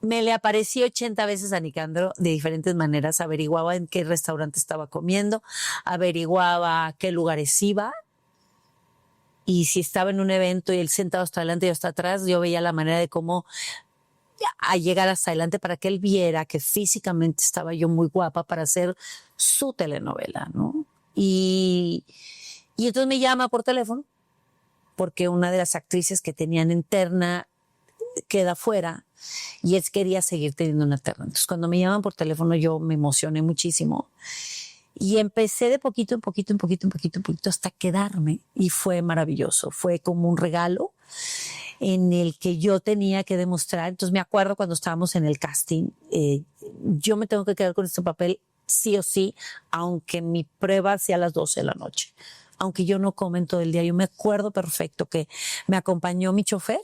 me le aparecí 80 veces a Nicandro de diferentes maneras, averiguaba en qué restaurante estaba comiendo, averiguaba a qué lugares iba. Y si estaba en un evento y él sentado hasta adelante y yo hasta atrás, yo veía la manera de cómo a llegar hasta adelante para que él viera que físicamente estaba yo muy guapa para hacer su telenovela, ¿no? Y entonces me llama por teléfono porque una de las actrices que tenían en terna queda fuera y él quería seguir teniendo una terna. Entonces cuando me llaman por teléfono yo me emocioné muchísimo. Y empecé de poquito en poquito hasta quedarme y fue maravilloso. Fue como un regalo en el que yo tenía que demostrar. Entonces me acuerdo cuando estábamos en el casting, yo me tengo que quedar con este papel sí o sí, aunque mi prueba sea a las 12 de la noche. Aunque yo no como en todo el día. Yo me acuerdo perfecto que me acompañó mi chofer,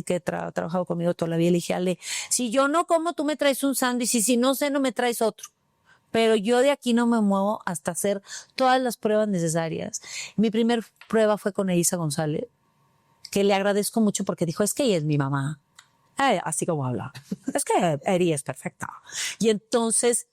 que ha trabajado conmigo toda la vida. Le dije, Ale, si yo no como, tú me traes un sándwich y si no ceno, me traes otro. Pero yo de aquí no me muevo hasta hacer todas las pruebas necesarias. Mi primer prueba fue con Elisa González, que le agradezco mucho porque dijo, es que ella es mi mamá. Así como habla. Es que ella es perfecta. Y entonces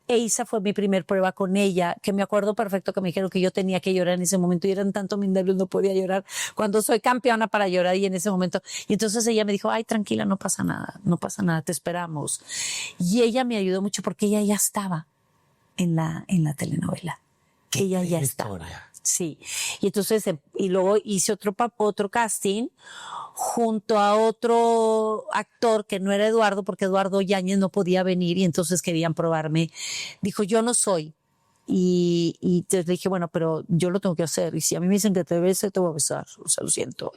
Elisa fue mi primer prueba con ella, que me acuerdo perfecto que me dijeron que yo tenía que llorar en ese momento y eran tanto mis nervios, no podía llorar cuando soy campeona para llorar y en ese momento. Y entonces ella me dijo, ay, tranquila, no pasa nada, te esperamos. Y ella me ayudó mucho porque ella ya estaba en la telenovela. Ella ya estaba. Sí. Y entonces, y luego hice otro casting junto a otro actor que no era Eduardo, porque Eduardo Yáñez no podía venir y entonces querían probarme. Dijo, yo no soy. Y entonces le dije, bueno, pero yo lo tengo que hacer. Y si a mí me dicen que te bese, te voy a besar. O sea, lo siento.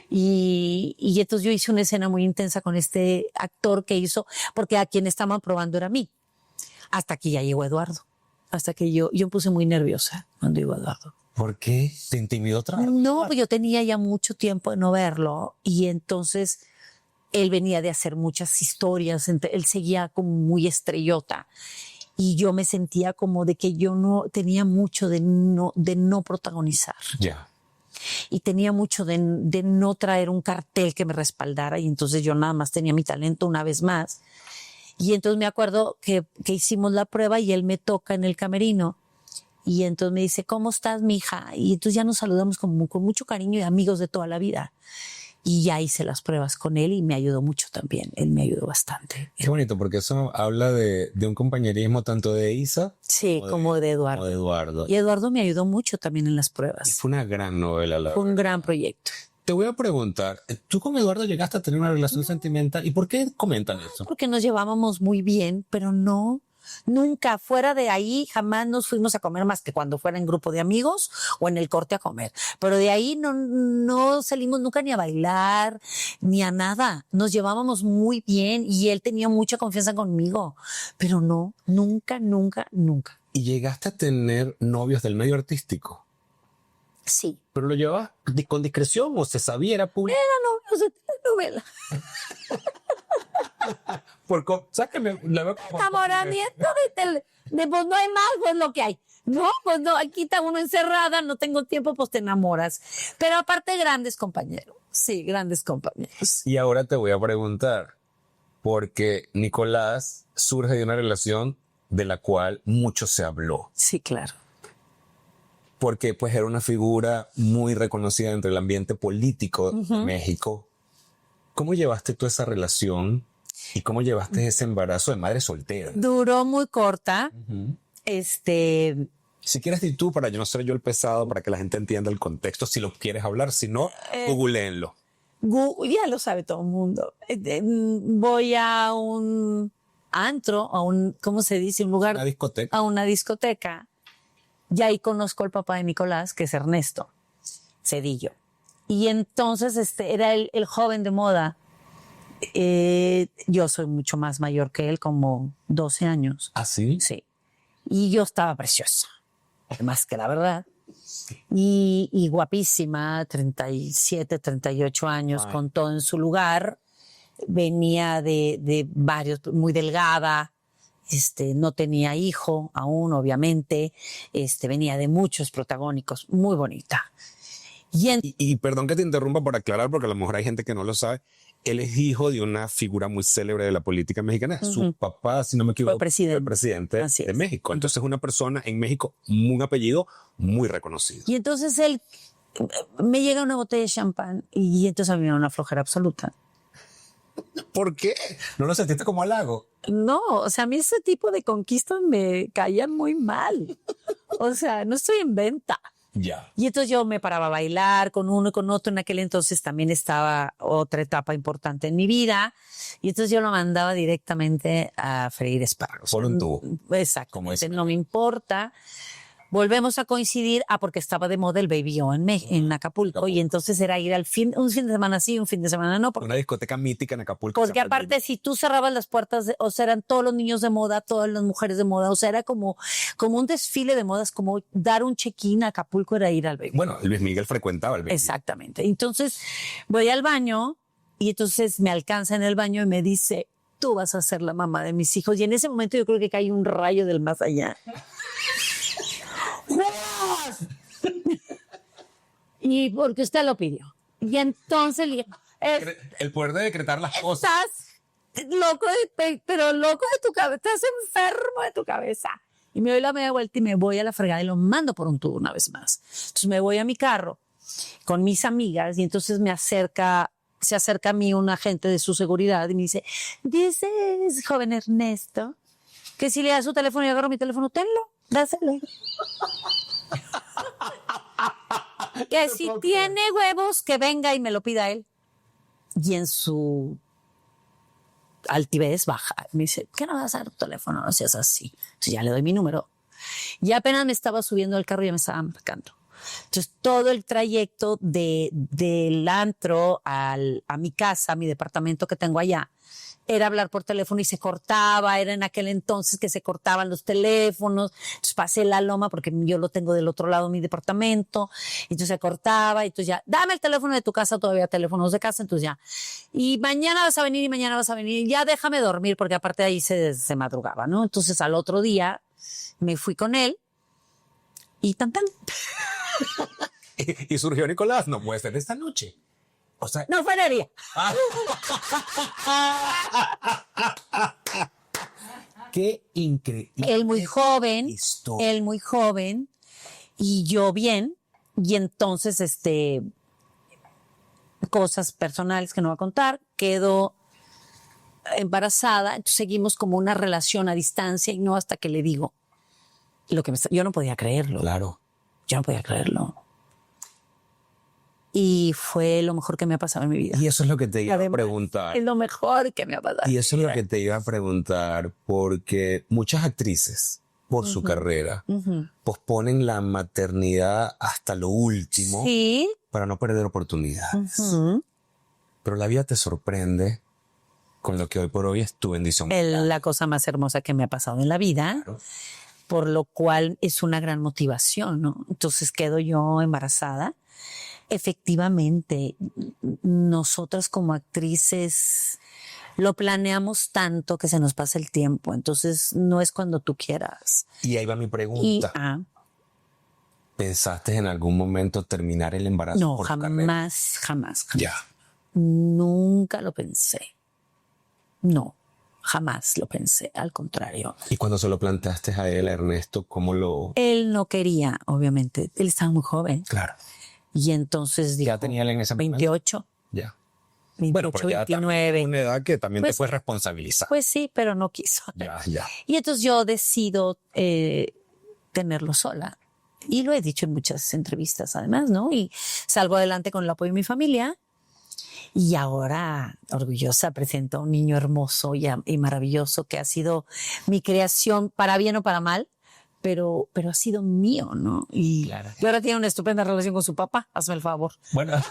Y entonces yo hice una escena muy intensa con este actor que hizo, porque a quien estaban probando era a mí. Hasta que ya llegó Eduardo. Hasta que yo me puse muy nerviosa cuando llegó Eduardo. ¿Por qué? ¿Te intimidó otra vez? No, pues yo tenía ya mucho tiempo de no verlo y entonces él venía de hacer muchas historias, él seguía como muy estrellota y yo me sentía como de que yo no tenía mucho de no protagonizar. Ya. Y tenía mucho de no traer un cartel que me respaldara y entonces yo nada más tenía mi talento una vez más. Y entonces me acuerdo que hicimos la prueba y él me toca en el camerino y entonces me dice, ¿cómo estás, mija? Y entonces ya nos saludamos con mucho cariño y amigos de toda la vida. Y ya hice las pruebas con él y me ayudó mucho también. Él me ayudó bastante. Qué bonito, porque eso habla de un compañerismo tanto de Isa Sí, como de Eduardo. como de Eduardo. Y Eduardo me ayudó mucho también en las Y pruebas. fue una gran novela, la Fue un verdad. gran proyecto. Te voy a preguntar, ¿tú con Eduardo llegaste a tener una relación sentimental? ¿Y por qué comentan eso? Porque nos llevábamos muy bien, pero no, nunca, fuera de ahí, jamás nos fuimos a comer más que cuando fuera en grupo de amigos o en el corte a comer. Pero de ahí no salimos nunca ni a bailar, ni a nada. Nos llevábamos muy bien y él tenía mucha confianza conmigo, pero no, nunca. ¿Y llegaste a tener novios del medio artístico? Sí. ¿Pero lo llevabas con discreción o se sabía, era público? No sé, telenovela. Sáqueme, la veo como- Enamoramiento pues no hay más, pues lo que hay. No, pues no, aquí está uno encerrada, no tengo tiempo, pues te enamoras. Pero aparte, grandes compañeros. Sí, grandes compañeros. Y ahora te voy a preguntar, porque Nicolás surge de una relación de la cual mucho se habló, Sí, claro. porque pues era una figura muy reconocida dentro del ambiente político de México. ¿Cómo llevaste tú esa relación y cómo llevaste ese embarazo de madre soltera? Duró muy corta. Si quieres decir tú, para yo no ser yo el pesado, para que la gente entienda el contexto, si lo quieres hablar, si no, googleenlo. Ya lo sabe todo el mundo. Voy a un antro, ¿cómo se dice? Un lugar, Una discoteca. a una discoteca. Y ahí conozco al papá de Nicolás, que es Ernesto Cedillo. Y entonces era el joven de moda. Yo soy mucho más mayor que él, como 12 años. ¿Ah, sí? Sí. Y yo estaba preciosa, más que la verdad. Y guapísima, 37, 38 años, Ay. con todo en su lugar. Venía de varios, muy delgada. No tenía hijo aún, obviamente. Venía de muchos protagónicos, muy bonita. Y perdón que te interrumpa por aclarar, porque a lo mejor hay gente que no lo sabe. Él es hijo de una figura muy célebre de la política mexicana. Su papá, si no me equivoco, Fue presidente. fue el presidente Así de es. México. Entonces es una persona en México, un apellido muy reconocido. Y entonces él me llega una botella de champán y entonces a mí me da una flojera absoluta. ¿Por qué? ¿No lo sentiste como halago? No, o sea, a mí ese tipo de conquistas me caían muy mal. O sea, no estoy en venta. Ya. Y entonces yo me paraba a bailar con uno y con otro. En aquel entonces también estaba otra etapa importante en mi vida. Y entonces yo lo mandaba directamente a freír espárragos. Por un tubo. Exacto. Como dice. No me importa. Volvemos a coincidir, porque estaba de moda el Baby O en Acapulco. Y entonces era ir un fin de semana sí, un fin de semana no. Una discoteca mítica en Acapulco. Porque aparte, si tú cerrabas las puertas, o sea, eran todos los niños de moda, todas las mujeres de moda, o sea, era como un desfile de modas, como dar un check-in a Acapulco era ir al Baby. Bueno, Luis Miguel frecuentaba el Baby. Exactamente. Entonces, voy al baño y entonces me alcanza en el baño y me dice, tú vas a ser la mamá de mis hijos. Y en ese momento yo creo que cae un rayo del más allá. Y porque usted lo pidió. Y entonces le dije, El poder de decretar las cosas. estás loco, pero loco de tu cabeza, estás enfermo de tu cabeza. Y me doy la media vuelta y me voy a la fregada y lo mando por un tubo una vez más. Entonces me voy a mi carro con mis amigas y entonces se acerca a mí un agente de su seguridad y me dice, joven Ernesto, que si le da su teléfono y agarro mi teléfono, tenlo, dáselo. Que si tiene huevos, que venga y me lo pida él. Y en su altivez baja. Me dice, ¿qué no vas a dar tu teléfono? No seas así. Entonces ya le doy mi número. Y apenas me estaba subiendo al carro y ya me estaban marcando. Entonces todo el trayecto del antro a mi casa, a mi departamento que tengo allá, era hablar por teléfono y se cortaba. Era en aquel entonces que se cortaban los teléfonos. Entonces pasé la loma porque yo lo tengo del otro lado de mi departamento. Entonces se cortaba. Entonces ya, dame el teléfono de tu casa, todavía teléfonos de casa. Entonces ya. Y mañana vas a venir y mañana vas a venir. Y ya déjame dormir porque aparte de ahí se madrugaba, ¿no? Entonces al otro día me fui con él y tan. Y surgió Nicolás, no puede ser esta noche. O sea, No fue Neria. qué increíble. Él muy joven. historia. Él muy joven. Y yo bien. Y entonces, cosas personales que no voy a contar. Quedo embarazada. Entonces seguimos como una relación a distancia y no hasta que le digo lo que yo no podía creerlo. Claro. Yo no podía creerlo. Y fue lo mejor que me ha pasado en mi vida. Y eso es lo que te iba a Además, preguntar. Es lo mejor que me ha pasado. Y eso es lo que te iba a preguntar, porque muchas actrices, por su carrera, posponen la maternidad hasta lo último Sí. para no perder oportunidades. Ujú. Pero la vida te sorprende con lo que hoy por hoy es tu bendición. La cosa más hermosa que me ha pasado en la vida, Claro. por lo cual es una gran motivación, ¿no? Entonces quedo yo embarazada. Efectivamente, nosotras como actrices lo planeamos tanto que se nos pasa el tiempo. Entonces no es cuando tú quieras. Y ahí va mi Y pregunta. ¿Pensaste en algún momento terminar el embarazo? no, por tu carrera? jamás. Ya. Nunca lo pensé. No, jamás lo pensé. Al contrario. Y cuando se lo planteaste a él, a Ernesto, ¿cómo lo...? Él no quería, obviamente. Él estaba muy joven. Claro. Y entonces dijo, ¿Ya tenía él en ese momento? 28, Ya. 28, pero ya 29. una edad que también te Pues- puedes responsabilizar. Pues sí, pero no quiso. Ya. Y entonces yo decido tenerlo sola. Y lo he dicho en muchas entrevistas además, ¿no? Y salgo adelante con el apoyo de mi familia. Y ahora, orgullosa, presento a un niño hermoso y maravilloso que ha sido mi creación, para bien o para mal, pero ha sido mío, ¿no? Y ahora tiene una estupenda relación con su papá, hazme el favor. Bueno.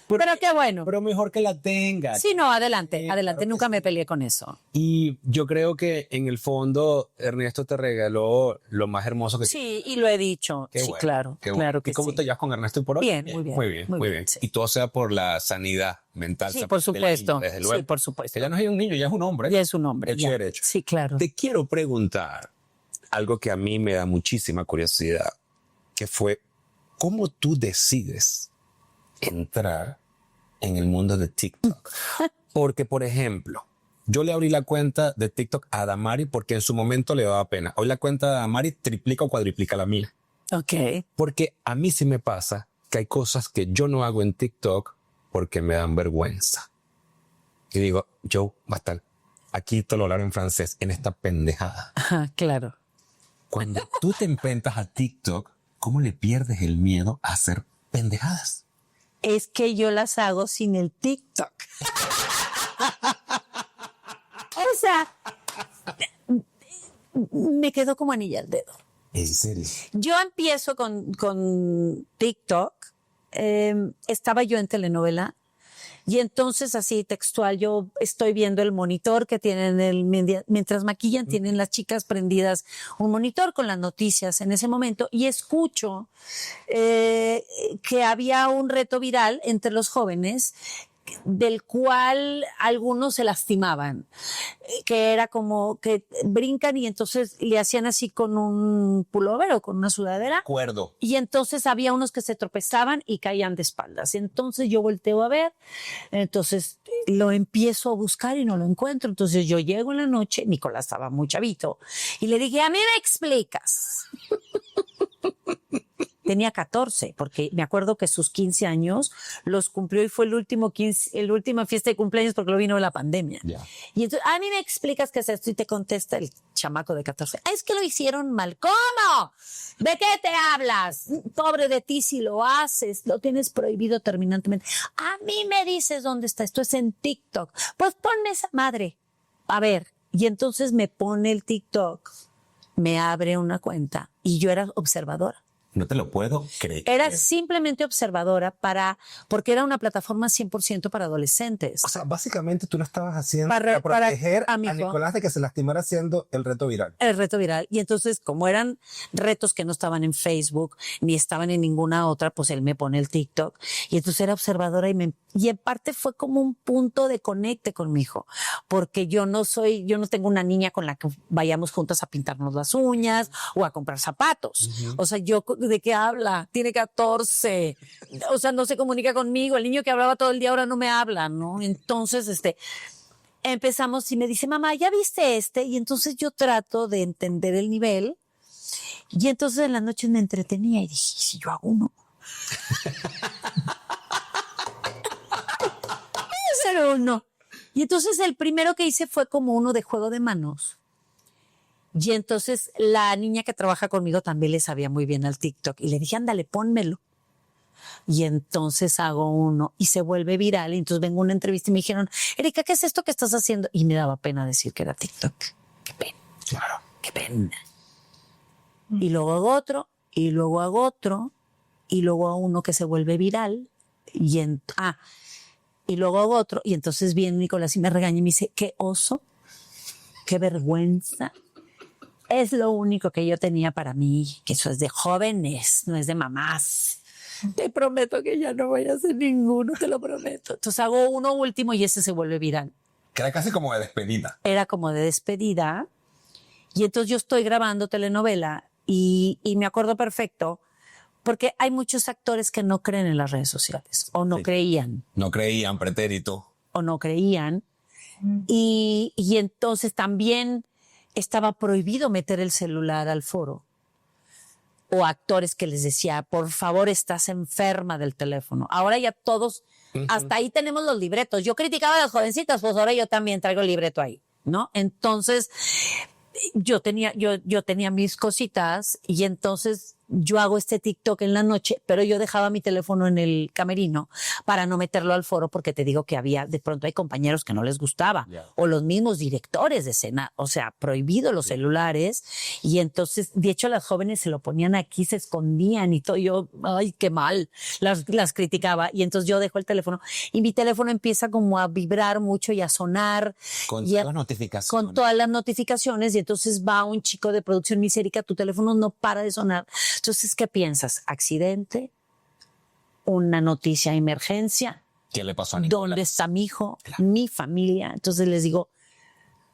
Pero qué bueno. Pero mejor que la tengas. Sí, no, adelante. claro que Nunca me peleé con eso. Y yo creo que en el fondo Ernesto te regaló lo más hermoso que Sí, y lo he dicho. Qué Sí, bueno, claro, qué bueno. claro que ¿Y cómo sí. te llevas con Ernesto por hoy? Bien, muy bien. Muy bien. sí. Y todo sea por la sanidad mental. Sí, sea, por del supuesto. niño, desde luego. Sí, por supuesto. Que ya no es un niño, ya es un hombre. Ya es un hombre. Hecho ya. y derecho. Sí, claro. Te quiero preguntar algo que a mí me da muchísima curiosidad, que fue cómo tú decides entrar en el mundo de TikTok. Porque, por ejemplo, yo le abrí la cuenta de TikTok a Damari porque en su momento le daba pena. Hoy la cuenta de Damari triplica o cuadriplica la mía. Ok. Porque a mí sí me pasa que hay cosas que yo no hago en TikTok porque me dan vergüenza. Y digo, Joe, basta, aquí te lo hablo en francés, en esta pendejada. Ajá, claro. Cuando tú te enfrentas a TikTok, ¿cómo le pierdes el miedo a hacer pendejadas? Es que yo las hago sin el TikTok. O sea, me quedó como anilla al dedo. ¿En serio? Yo empiezo con TikTok. Estaba yo en telenovela y entonces así textual yo estoy viendo el monitor que tienen mientras maquillan, tienen las chicas prendidas un monitor con las noticias en ese momento y escucho que había un reto viral entre los jóvenes del cual algunos se lastimaban, que era como que brincan y entonces le hacían así con un pullover o con una sudadera. Acuerdo. Y entonces había unos que se tropezaban y caían de espaldas. Entonces yo volteo a ver, entonces lo empiezo a buscar y no lo encuentro. Entonces yo llego en la noche, Nicolás estaba muy chavito, y le dije, a mí me explicas. Tenía 14, porque me acuerdo que sus 15 años los cumplió y fue el última fiesta de cumpleaños porque lo vino la pandemia. Ya. Y entonces, a mí me explicas qué es esto y te contesta el chamaco de 14. Es que lo hicieron mal. ¿Cómo? ¿De qué te hablas? Pobre de ti si lo haces, lo tienes prohibido terminantemente. A mí me dices dónde está, esto es en TikTok. Pues ponme esa madre. A ver, y entonces me pone el TikTok, me abre una cuenta y yo era observadora. No te lo puedo creer. Era simplemente observadora porque era una plataforma 100% para adolescentes. O sea, básicamente tú lo estabas haciendo Para proteger a a mi hijo. Nicolás de que se lastimara haciendo el reto viral. El reto viral. Y entonces, como eran retos que no estaban en Facebook ni estaban en ninguna otra, pues él me pone el TikTok. Y entonces era observadora y en parte fue como un punto de conecte con mi hijo. Porque yo no tengo una niña con la que vayamos juntas a pintarnos las uñas o a comprar zapatos. O sea, ¿de qué habla? Tiene 14. O sea, no se comunica conmigo. El niño que hablaba todo el día ahora no me habla, ¿no? Entonces, empezamos y me dice, mamá, ¿ya viste este? Y entonces yo trato de entender el nivel. Y entonces en las noches me entretenía y dije, ¿y si yo hago uno? Voy a hacer uno. Y entonces el primero que hice fue como uno de juego de manos. Y entonces la niña que trabaja conmigo también le sabía muy bien al TikTok. Y le dije, ándale, pónmelo. Y entonces hago uno y se vuelve viral. Y entonces vengo a una entrevista y me dijeron, Erika, ¿qué es esto que estás haciendo? Y me daba pena decir que era TikTok. Qué pena. Claro. Qué pena. Y luego hago otro, y luego hago otro, y luego hago uno que se vuelve viral. Y luego hago otro. Y entonces viene Nicolás y me regaña y me dice, qué oso, qué vergüenza. Es lo único que yo tenía para mí, que eso es de jóvenes, no es de mamás. Te prometo que ya no voy a hacer ninguno, te lo prometo. Entonces hago uno último y ese se vuelve viral. Que era casi como de despedida. Era como de despedida. Y entonces yo estoy grabando telenovela y me acuerdo perfecto porque hay muchos actores que no creen en las redes sociales o no creían. No creían, pretérito. O no creían. Y entonces también estaba prohibido meter el celular al foro. O actores que les decía, por favor, estás enferma del teléfono. Ahora ya todos, hasta ahí tenemos los libretos. Yo criticaba a las jovencitas, pues ahora yo también traigo el libreto ahí, ¿no? Entonces, yo tenía mis cositas y entonces yo hago este TikTok en la noche, pero yo dejaba mi teléfono en el camerino para no meterlo al foro porque te digo que de pronto hay compañeros que no les gustaba o los mismos directores de escena, o sea, prohibido los celulares y entonces, de hecho, las jóvenes se lo ponían aquí, se escondían y todo, yo, ay, qué mal, las criticaba y entonces yo dejo el teléfono y mi teléfono empieza como a vibrar mucho y a sonar. Con todas las notificaciones. Con todas las notificaciones y entonces va un chico de producción y me dice, Erika, tu teléfono no para de sonar. Entonces, ¿qué piensas? ¿Accidente? ¿Una noticia de emergencia? ¿Qué le pasó a Nicolás? ¿Dónde está mi hijo? Claro. ¿Mi familia? Entonces les digo,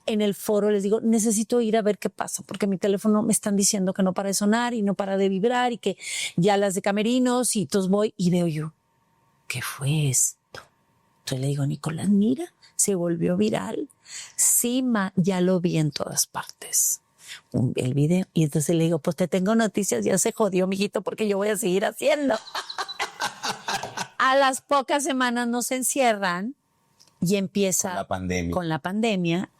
en el foro les digo, necesito ir a ver qué pasa, porque mi teléfono me están diciendo que no para de sonar y no para de vibrar y que ya las de camerinos y entonces voy y veo yo, ¿qué fue esto? Entonces le digo, Nicolás, mira, se volvió viral. Sí, ya lo vi en todas partes. El video. Y entonces le digo, pues te tengo noticias, ya se jodió, mijito, porque yo voy a seguir haciendo. A las pocas semanas nos encierran y empieza con la pandemia.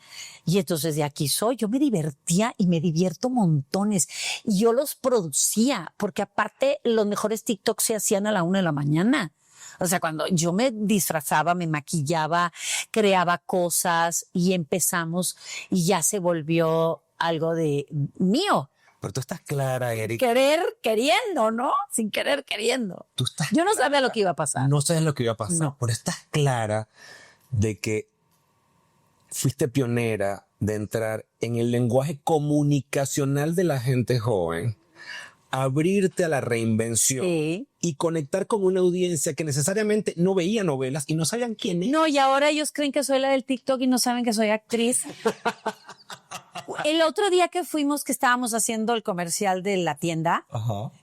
Y entonces de aquí soy. Yo me divertía y me divierto montones. Y yo los producía, porque aparte los mejores TikToks se hacían a la 1 de la mañana. O sea, cuando yo me disfrazaba, me maquillaba, creaba cosas y empezamos y ya se volvió algo de mío. Pero tú estás clara, Erika. Queriendo, ¿no? Sin querer, queriendo. Yo no sabía lo que iba a pasar. No sabes lo que iba a pasar, no. Pero estás clara de que fuiste pionera de entrar en el lenguaje comunicacional de la gente joven, abrirte a la reinvención y conectar con una audiencia que necesariamente no veía novelas y no sabían quién es. No, y ahora ellos creen que soy la del TikTok y no saben que soy actriz. El otro día que fuimos, que estábamos haciendo el comercial de la tienda,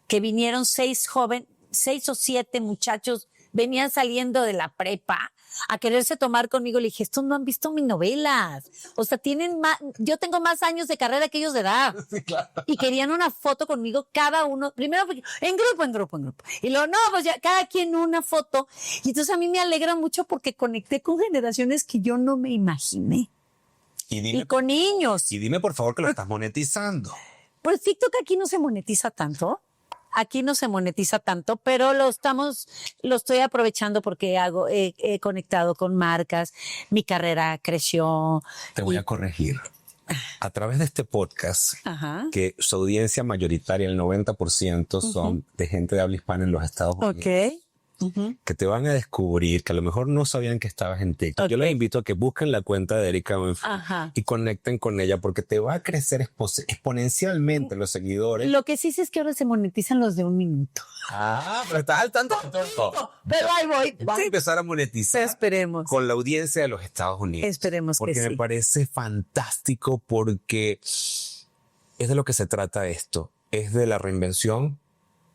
que vinieron 6 o 7 muchachos venían saliendo de la prepa a quererse tomar conmigo. Le dije, estos no han visto mis novelas. O sea, yo tengo más años de carrera que ellos de edad. Sí, claro. Y querían una foto conmigo cada uno. Primero en grupo. Y luego, no, pues ya cada quien una foto. Y entonces a mí me alegra mucho porque conecté con generaciones que yo no me imaginé. Y con niños. Y dime, por favor, que lo estás monetizando. Pues TikTok aquí no se monetiza tanto. Aquí no se monetiza tanto, pero lo estoy aprovechando porque he conectado con marcas, mi carrera creció. Te voy a corregir. A través de este podcast, Ajá. que su audiencia mayoritaria, el 90% son de gente de habla hispana en los Estados Unidos. Ok. Que te van a descubrir que a lo mejor no sabían que estabas en TikTok. Yo les invito a que busquen la cuenta de Erika Buenfil y conecten con ella porque te va a crecer exponencialmente los seguidores. Lo que sí sé es que ahora se monetizan los de 1 minuto. Pero estás al tanto. Pero ahí voy. Vamos a empezar a monetizar. Esperemos. Con la audiencia de los Estados Unidos. Esperemos porque que sí. me parece fantástico porque es de lo que se trata esto. Es de la reinvención.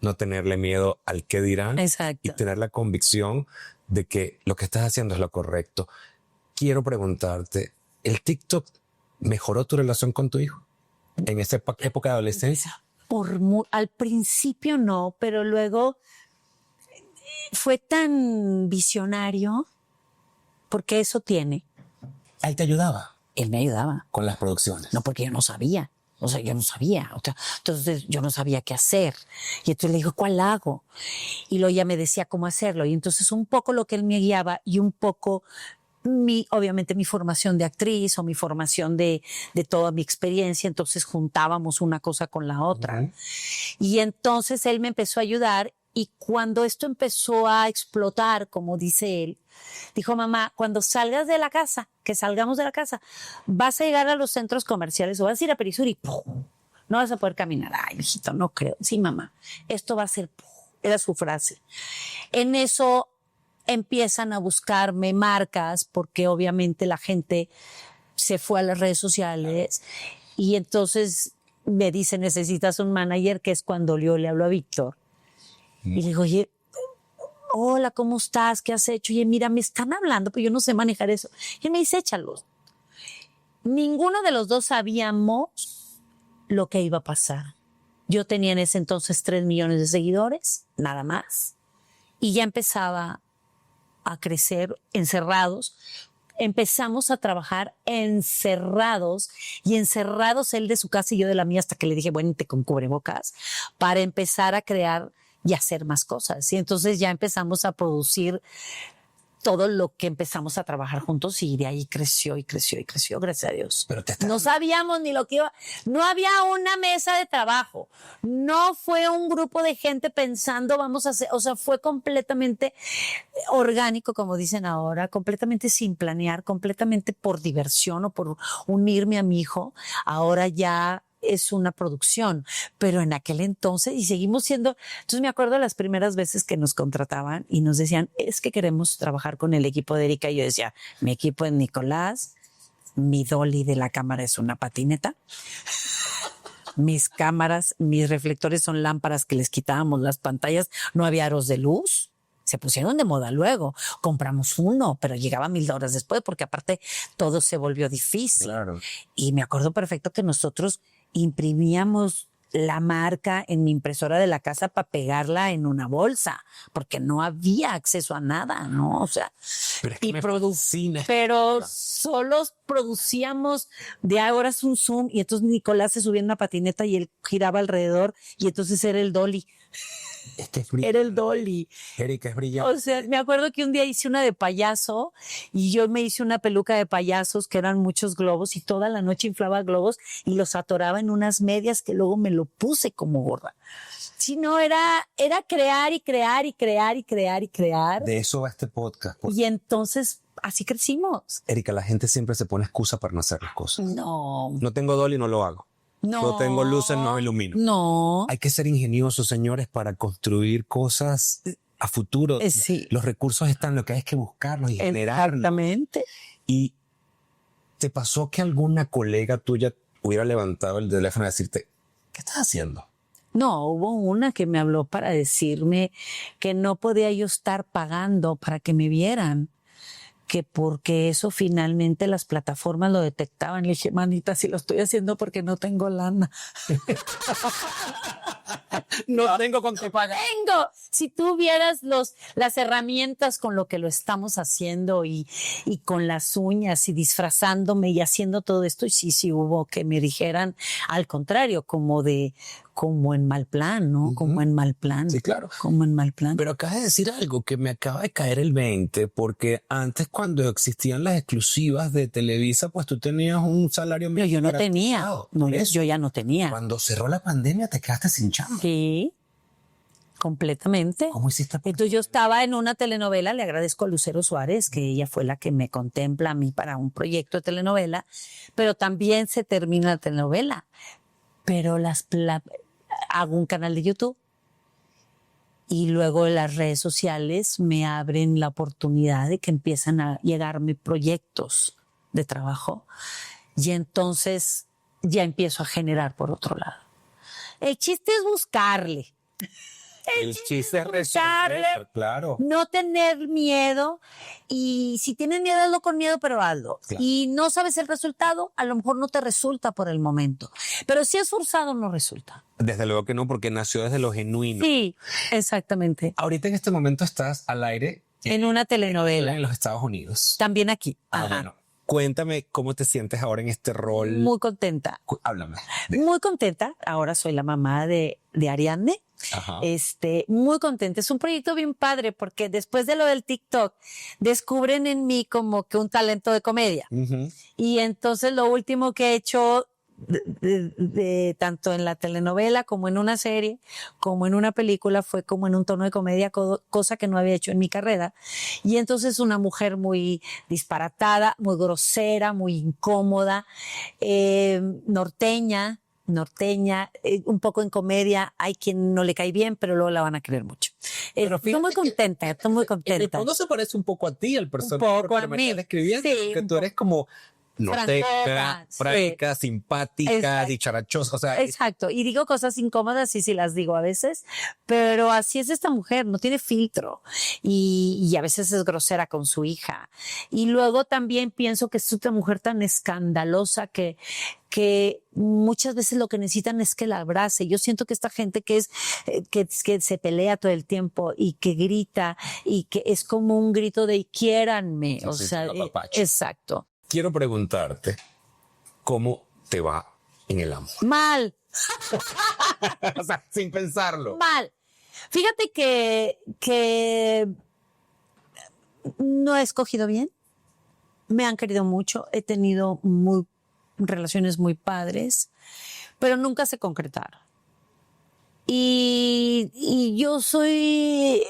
No tenerle miedo al qué dirán. Exacto. Y tener la convicción de que lo que estás haciendo es lo correcto. Quiero preguntarte, ¿el TikTok mejoró tu relación con tu hijo en esa época de adolescencia? Al principio no, pero luego fue tan visionario porque eso tiene. ¿Él te ayudaba? Él me ayudaba. Con las producciones. No, porque yo no sabía. O sea, yo no sabía. Entonces yo no sabía qué hacer. Y entonces le digo, ¿cuál hago? Y luego ya me decía cómo hacerlo. Y entonces un poco lo que él me guiaba y un poco obviamente mi formación de actriz o mi formación de toda mi experiencia. Entonces juntábamos una cosa con la otra. Y entonces él me empezó a ayudar. Y cuando esto empezó a explotar, como dice él, dijo, mamá, cuando salgas de la casa, que salgamos de la casa, vas a llegar a los centros comerciales o vas a ir a Perisur y ¡pum! No vas a poder caminar. Ay, hijito, no creo. Sí, mamá, esto va a ser ¡pum! Era su frase. En eso empiezan a buscarme marcas porque obviamente la gente se fue a las redes sociales y entonces me dice, necesitas un manager, que es cuando yo le hablo a Víctor. Y le digo, oye, hola, ¿cómo estás? ¿Qué has hecho? Oye, mira, me están hablando, pero yo no sé manejar eso. Y él me dice, échalos. Ninguno de los dos sabíamos lo que iba a pasar. Yo tenía en ese entonces 3 millones de seguidores, nada más. Y ya empezaba a crecer encerrados. Empezamos a trabajar encerrados y encerrados él de su casa y yo de la mía hasta que le dije, bueno, te con cubrebocas, para empezar a crear y hacer más cosas. Y entonces ya empezamos a producir todo lo que empezamos a trabajar juntos y de ahí creció y creció y creció, gracias a Dios. Pero no sabíamos ni lo que iba. No había una mesa de trabajo. No fue un grupo de gente pensando vamos a hacer, o sea, fue completamente orgánico, como dicen ahora, completamente sin planear, completamente por diversión o por unirme a mi hijo. Ahora ya es una producción, pero en aquel entonces, y seguimos siendo, entonces me acuerdo de las primeras veces que nos contrataban y nos decían, es que queremos trabajar con el equipo de Erika, y yo decía, mi equipo es Nicolás, mi dolly de la cámara es una patineta, mis cámaras, mis reflectores son lámparas que les quitábamos las pantallas, no había aros de luz. Se pusieron de moda luego. Compramos uno, pero llegaba $1,000 después porque aparte todo se volvió difícil. Claro. Y me acuerdo perfecto que nosotros imprimíamos la marca en mi impresora de la casa para pegarla en una bolsa, porque no había acceso a nada, ¿no? O sea, pero es que me fascina. Pero solo producíamos de horas un zoom y entonces Nicolás se subía en una patineta y él giraba alrededor y entonces era el dolly. Era el dolly. Erika es brillante. O sea, me acuerdo que un día hice una de payaso y yo me hice una peluca de payasos que eran muchos globos y toda la noche inflaba globos y los atoraba en unas medias que luego me lo puse como gorra. Sí, no, era crear y crear y crear y crear y crear. De eso va este podcast. Y entonces así crecimos. Erika, la gente siempre se pone excusa para no hacer las cosas. No. No tengo dolly, no lo hago. No tengo luces, no ilumino. No. Hay que ser ingeniosos, señores, para construir cosas a futuro. Sí. Los recursos están, lo que hay es que buscarlos y generarlos. Exactamente. ¿Y te pasó que alguna colega tuya hubiera levantado el teléfono y decirte, ¿qué estás haciendo? No, hubo una que me habló para decirme que no podía yo estar pagando para que me vieran, que porque eso finalmente las plataformas lo detectaban. Le dije, manita, si lo estoy haciendo porque no tengo lana. No tengo con qué pagar. Tengo. Si tú vieras las herramientas con lo que lo estamos haciendo y con las uñas y disfrazándome y haciendo todo esto, y sí hubo que me dijeran al contrario, como en mal plan, ¿no? Como en mal plan. Sí, claro. Como en mal plan. Pero acabas de decir algo que me acaba de caer el 20, porque antes cuando existían las exclusivas de Televisa, pues tú tenías un salario Pero yo no tenía. garantizado. No, Por eso, yo ya no tenía. cuando cerró la pandemia te quedaste sin chamba. Sí, completamente. ¿Cómo hiciste? Entonces yo estaba en una telenovela, le agradezco a Lucero Suárez, que ella fue la que me contempla a mí para un proyecto de telenovela, pero también se termina la telenovela. Pero hago un canal de YouTube y luego las redes sociales me abren la oportunidad de que empiezan a llegarme proyectos de trabajo y entonces ya empiezo a generar por otro lado. El chiste es buscarle. El chiste es buscarle, resolver, claro. no tener miedo, y si tienes miedo, hazlo con miedo, pero hazlo. Claro. Y no sabes el resultado, a lo mejor no te resulta por el momento, pero si es forzado, no resulta. Desde luego que no, porque nació desde lo genuino. Sí, exactamente. Ahorita en este momento estás al aire En una telenovela. en los Estados Unidos. También aquí. Ajá. Bueno, cuéntame cómo te sientes ahora en este rol. Muy contenta. Háblame. Muy contenta. Ahora soy la mamá de Ariadne. Ajá. Muy contenta. Es un proyecto bien padre porque después de lo del TikTok descubren en mí como que un talento de comedia. Ujú. Y entonces lo último que he hecho tanto en la telenovela como en una serie, como en una película, fue como en un tono de comedia, cosa que no había hecho en mi carrera. Y entonces una mujer muy disparatada, muy grosera, muy incómoda, norteña, un poco en comedia. Hay quien no le cae bien, pero luego la van a querer mucho. Estoy muy contenta, estoy muy En el contenta. fondo se parece un poco a ti, el personaje. Un poco porque a me mí. estás describiendo, Sí, que un tú eres como norteca, Francopa, franca, simpática, Exacto. dicharachosa. O sea, Exacto, y digo cosas incómodas, sí las digo a veces, pero así es esta mujer, no tiene filtro y a veces es grosera con su hija. Y luego también pienso que es una mujer tan escandalosa que muchas veces lo que necesitan es que la abrace. Yo siento que esta gente que se pelea todo el tiempo y que grita y que es como un grito de quiéranme, Sí, o sí, sea, sí, apapacho. exacto. quiero preguntarte cómo te va en el amor. Mal. O sea, sin pensarlo. Mal. Fíjate que no he escogido bien. Me han querido mucho. He tenido relaciones muy padres, pero nunca se concretaron. Y yo soy...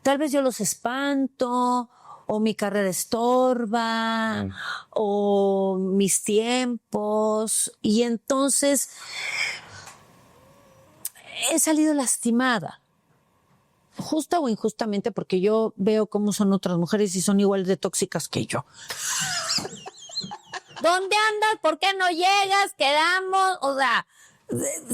tal vez yo los espanto, o mi carrera estorba, o mis tiempos. Y entonces he salido lastimada, justa o injustamente, porque yo veo cómo son otras mujeres y son igual de tóxicas que yo. ¿Dónde andas? ¿Por qué no llegas? ¿Quedamos? O sea,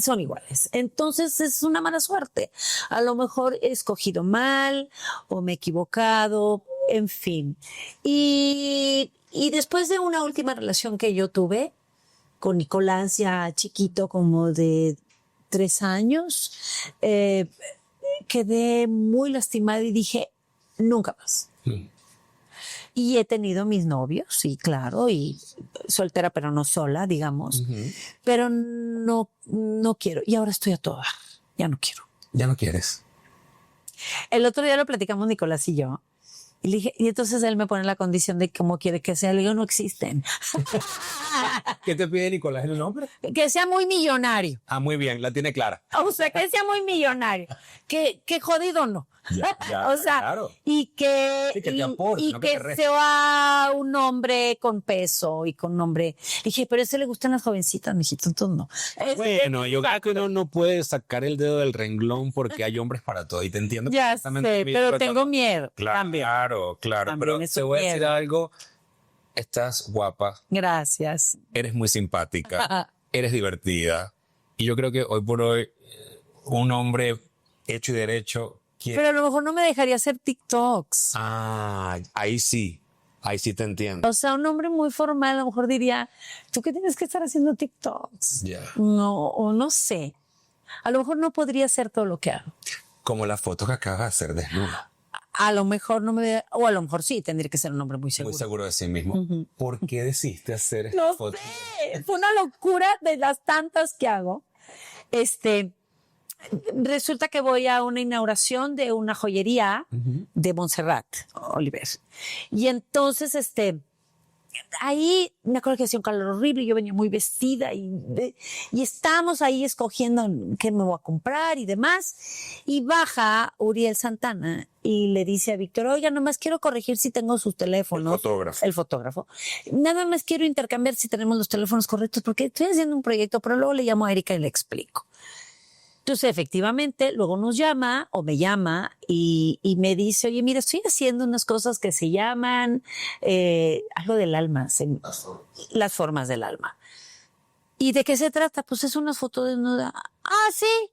son iguales. Entonces es una mala suerte. A lo mejor he escogido mal o me he equivocado, en fin. Y después de una última relación que yo tuve con Nicolás, ya chiquito, como de 3 años, quedé muy lastimada y dije, nunca más. Y he tenido mis novios, sí, claro, y soltera pero no sola, digamos. Pero no quiero. Y ahora estoy a todo dar. Ya no quiero. Ya no quieres. El otro día lo platicamos Nicolás y yo. Y le dije, y entonces él me pone la condición de cómo quiere que sea. Le digo, no existen. ¿Qué te pide Nicolás el nombre? Que sea muy millonario. Ah, muy bien, la tiene clara. O sea, que sea muy millonario. Que jodido no. Ya, o sea, claro. y que, Sí, que te aporte, y no que que te reste. sea un hombre con peso y con nombre. Dije, pero a ese le gustan las jovencitas, mijito, entonces no. Bueno, yo creo que uno no puede sacar el dedo del renglón porque hay hombres para todo y te entiendo. Ya perfectamente, sé, mi pero respeto. tengo miedo. Claro, También. claro. También Pero es te un voy a decir miedo. algo. Estás guapa, Gracias. eres muy simpática, eres divertida. Y yo creo que hoy por hoy un hombre hecho y derecho quiere... Pero a lo mejor no me dejaría hacer TikToks. Ah, ahí sí te entiendo. O sea, un hombre muy formal a lo mejor diría, ¿tú qué tienes que estar haciendo TikToks? Ya. No, o no sé. A lo mejor no podría hacer todo lo que hago. Como la foto que acabas de hacer desnuda. A lo mejor no me... O a lo mejor sí, tendría que ser un hombre muy seguro. Muy seguro de sí mismo. ¿Por qué decidiste hacer esta No foto? sé, fue una locura de las tantas que hago. Resulta que voy a una inauguración de una joyería de Montserrat Oliver. Y entonces, ahí me acuerdo que hacía un calor horrible y yo venía muy vestida y estábamos ahí escogiendo qué me voy a comprar y demás. Y baja Uriel Santana y le dice a Víctor, oiga, nomás quiero corregir si tengo sus teléfonos. El fotógrafo. Nada más quiero intercambiar si tenemos los teléfonos correctos porque estoy haciendo un proyecto, pero luego le llamo a Erika y le explico. Entonces, efectivamente, luego nos llama o me llama y me dice, oye, mira, estoy haciendo unas cosas que se llaman algo del alma, las formas del alma. ¿Y de qué se trata? Pues es una foto desnuda. Ah, sí.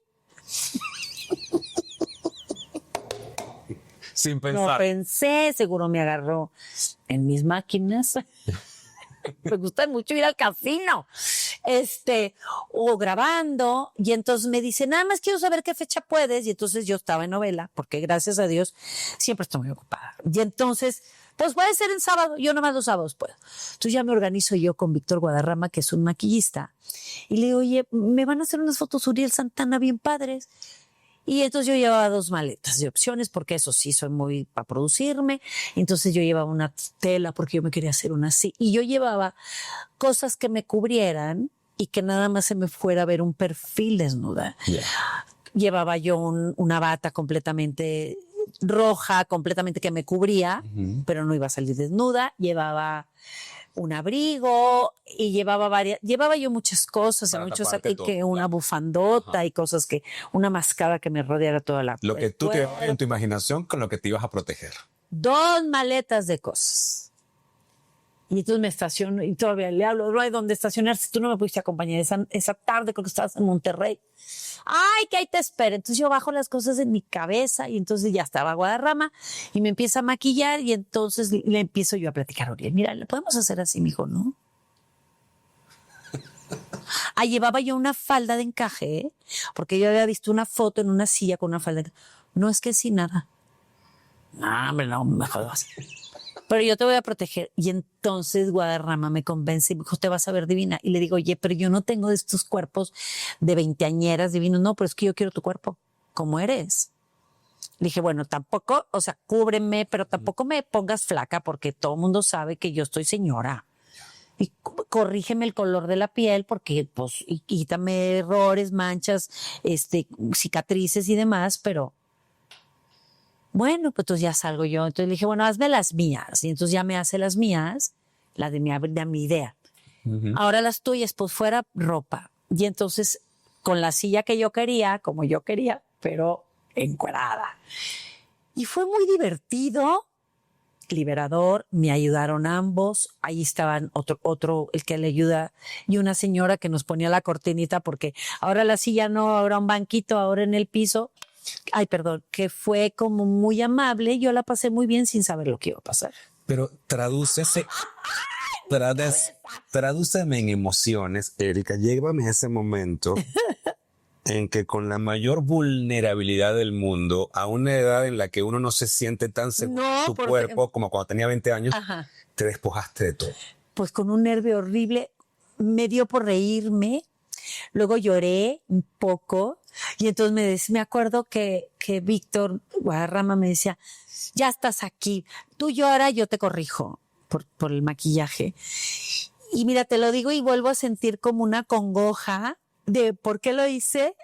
Sin No pensar. pensé, seguro me agarró en mis máquinas. Me gusta mucho ir al casino. O grabando, y entonces me dice, nada más quiero saber qué fecha puedes, y entonces yo estaba en novela, porque gracias a Dios siempre estoy muy ocupada. Y entonces, pues puede ser en sábado, yo nomás los sábados puedo. Entonces ya me organizo yo con Víctor Guadarrama, que es un maquillista, y le digo, oye, me van a hacer unas fotos Uriel Santana bien padres. Y entonces yo llevaba 2 maletas de opciones, porque eso sí, soy muy para producirme. Entonces yo llevaba una tela, porque yo me quería hacer una así. Y yo llevaba cosas que me cubrieran y que nada más se me fuera a ver un perfil desnuda. Yeah. Llevaba yo una bata completamente roja, completamente que me cubría, pero no iba a salir desnuda. Llevaba un abrigo y llevaba yo muchas cosas, Para muchos taparte que todo, una claro. bufandota y cosas una mascada que me rodeara toda la Lo que tú te cuerpo. llevabas en tu imaginación con lo que te ibas a proteger. 2 maletas de cosas. Y entonces me estaciono y todavía le hablo, no hay dónde estacionarse, tú no me pudiste acompañar esa tarde, creo que estabas en Monterrey. Ay, que ahí te espero. Entonces yo bajo las cosas en mi cabeza y entonces ya estaba Guadarrama y me empieza a maquillar y entonces le empiezo yo a platicar a Uriel. Mira, ¿le podemos hacer así, mijo, no? Ah, llevaba yo una falda de encaje, porque yo había visto una foto en una silla con una falda de encaje. No, es que sin nada. No, hombre, no me jodas. Pero yo te voy a proteger. Y entonces Guadarrama me convence y me dijo, te vas a ver divina. Y le digo, oye, pero yo no tengo de estos cuerpos de veinteañeras divinos. No, pero es que yo quiero tu cuerpo, como eres. Le dije, bueno, tampoco, o sea, cúbreme, pero tampoco me pongas flaca porque todo el mundo sabe que yo estoy señora. Y corrígeme el color de la piel porque, pues, y quítame errores, manchas, cicatrices y demás, pero... Bueno, pues entonces ya salgo yo. Entonces le dije, bueno, hazme las mías. Y entonces ya me hace las mías, las de mi idea. Ahora las tuyas, pues fuera ropa. Y entonces, con la silla que yo quería, como yo quería, pero encuerada. Y fue muy divertido, liberador, me ayudaron ambos. Ahí estaban otro, el que le ayuda, y una señora que nos ponía la cortinita, porque ahora la silla no, ahora un banquito, ahora en el piso. Ay, perdón, que fue como muy amable. Yo la pasé muy bien sin saber lo que iba a pasar. Pero tradúceme en emociones, Erika. Llévame a ese momento en que con la mayor vulnerabilidad del mundo, a una edad en la que uno no se siente tan seguro de tu cuerpo como cuando tenía 20 años, Ajá. te despojaste de todo. Pues con un nervio horrible, me dio por reírme. Luego lloré un poco y entonces me acuerdo que Víctor Guadarrama me decía, ya estás aquí, tú llora, yo te corrijo por el maquillaje. Y mira, te lo digo y vuelvo a sentir como una congoja de por qué lo hice.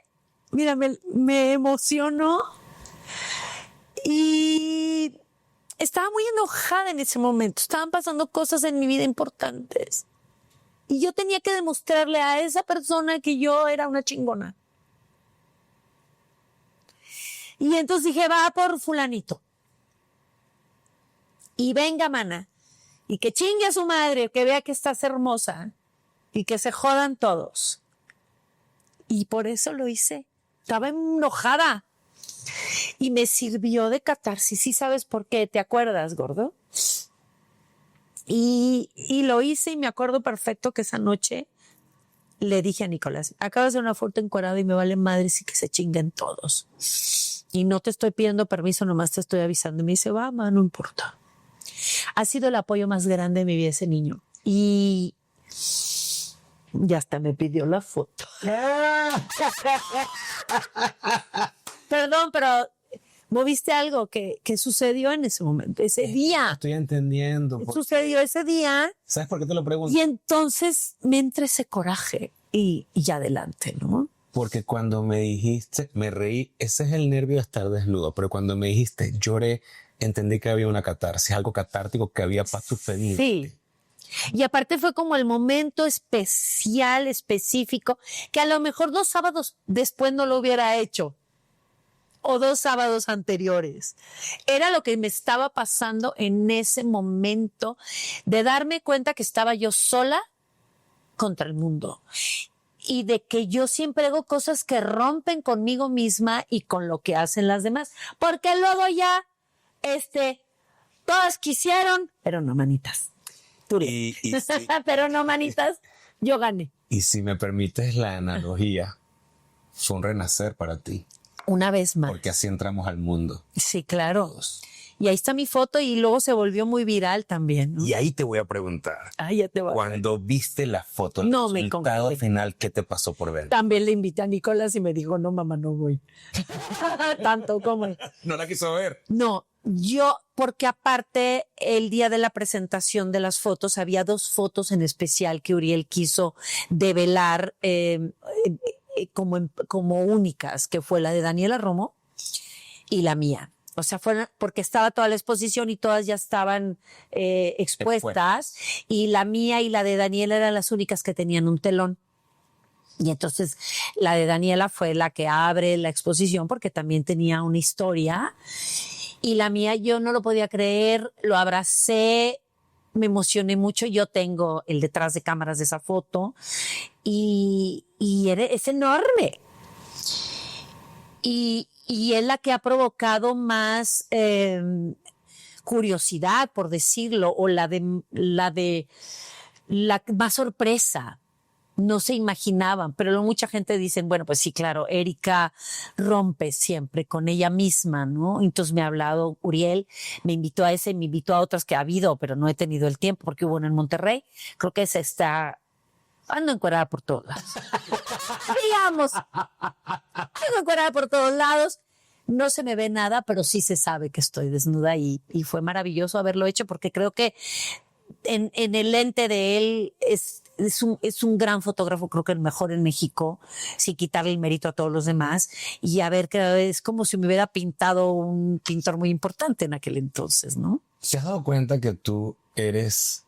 Mira, me emocionó y estaba muy enojada en ese momento. Estaban pasando cosas en mi vida importantes. Y yo tenía que demostrarle a esa persona que yo era una chingona. Y entonces dije, va por fulanito. Y venga, mana. Y que chingue a su madre, que vea que estás hermosa. Y que se jodan todos. Y por eso lo hice. estaba enojada. Y me sirvió de catarsis. ¿Sí sabes por qué? ¿Te acuerdas, gordo? Y lo hice y me acuerdo perfecto que esa noche le dije a Nicolás, acabas de hacer una foto encuadrada y me vale madres y que se chinguen todos. Y no te estoy pidiendo permiso, nomás te estoy avisando. Y me dice, va, ma, no importa. Ha sido el apoyo más grande de mi vida ese niño. Y ya hasta me pidió la foto. Perdón, pero ¿moviste algo que sucedió en ese momento, ese día? Estoy entendiendo. Sucedió ese día. ¿Sabes por qué te lo pregunto? Y entonces me entra ese coraje y adelante, ¿no? Porque cuando me dijiste, me reí, ese es el nervio de estar desnudo, pero cuando me dijiste, lloré, entendí que había una catarsis, algo catártico que había sucedido. Sí. Y aparte fue como el momento especial, específico, que a lo mejor 2 sábados después no lo hubiera hecho. O 2 sábados anteriores. Era lo que me estaba pasando en ese momento de darme cuenta que estaba yo sola contra el mundo. Y de que yo siempre hago cosas que rompen conmigo misma y con lo que hacen las demás. Porque luego ya, todas quisieron, pero no manitas. Y sí. Pero no manitas, yo gané. Y si me permites la analogía, fue un renacer para ti. Una vez más. Porque así entramos al mundo. Sí, claro. Y ahí está mi foto y luego se volvió muy viral también, ¿no? Y ahí te voy a preguntar. Ay, ya te voy. Cuando viste la foto, el No me resultado concreté. final, ¿qué te pasó por ver? También le invité a Nicolás y me dijo, no, mamá, no voy. Tanto como... No la quiso ver. No, porque aparte el día de la presentación de las fotos, había 2 fotos en especial que Uriel quiso develar como únicas, que fue la de Daniela Romo y la mía. O sea, fueron porque estaba toda la exposición y todas ya estaban expuestas, y la mía y la de Daniela eran las únicas que tenían un telón. Y entonces la de Daniela fue la que abre la exposición porque también tenía una historia. Y la mía yo no lo podía creer, lo abracé, me emocioné mucho. Yo tengo el detrás de cámaras de esa foto y es enorme. Y es la que ha provocado más curiosidad, por decirlo, o la más sorpresa. No se imaginaban, pero luego mucha gente dice, bueno, pues sí, claro, Erika rompe siempre con ella misma, ¿no? Entonces me ha hablado Uriel, me invitó a ese, me invitó a otras que ha habido, pero no he tenido el tiempo porque hubo uno en Monterrey. Creo que ando encuerada por todos lados. Digamos, ando encuerada por todos lados. No se me ve nada, pero sí se sabe que estoy desnuda y fue maravilloso haberlo hecho porque creo que en el lente de él es un gran fotógrafo, creo que el mejor en México, sin quitarle el mérito a todos los demás. Y a ver, que es como si me hubiera pintado un pintor muy importante en aquel entonces, ¿no? ¿Te has dado cuenta que tú eres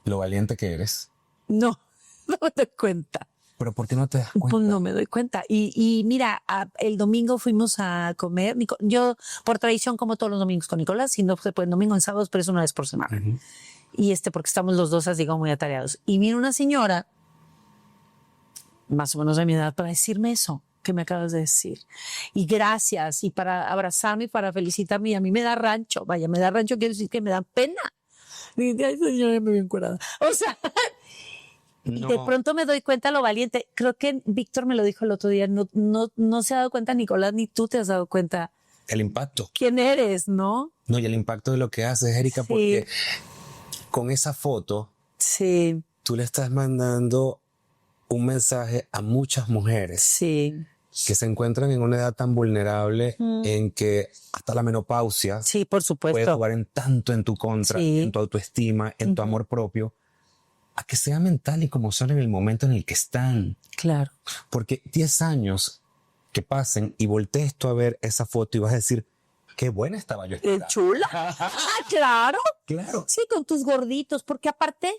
lo valiente que eres? No me doy cuenta. ¿Pero por qué no te das cuenta? Pues no me doy cuenta. Y mira, el domingo fuimos a comer. Yo, por tradición, como todos los domingos con Nicolás, si no se puede el domingo, en sábados, pero es una vez por semana. Uh-huh. Y porque estamos los dos, así como muy atareados. Y vino una señora, más o menos de mi edad, para decirme eso que me acabas de decir. Y gracias, y para abrazarme y para felicitarme. Y a mí me da rancho. Vaya, me da rancho, quiere decir que me da pena. Y ay, señora, me veo encuerada. O sea... No. De pronto me doy cuenta lo valiente. Creo que Víctor me lo dijo el otro día. No se ha dado cuenta Nicolás, ni tú te has dado cuenta. El impacto. ¿Quién eres, no? No, y el impacto de lo que haces, Erika, sí. Porque con esa foto, sí, tú le estás mandando un mensaje a muchas mujeres. Sí. Que se encuentran en una edad tan vulnerable en que hasta la menopausia. Sí, por supuesto. Puede jugar tanto en tu contra, en tu autoestima, en tu amor propio. A que sea mental y como son en el momento en el que están. Claro. Porque 10 años que pasen y voltees tú a ver esa foto y vas a decir, qué buena estaba yo. Chula. Claro. Claro. Sí, con tus gorditos, porque aparte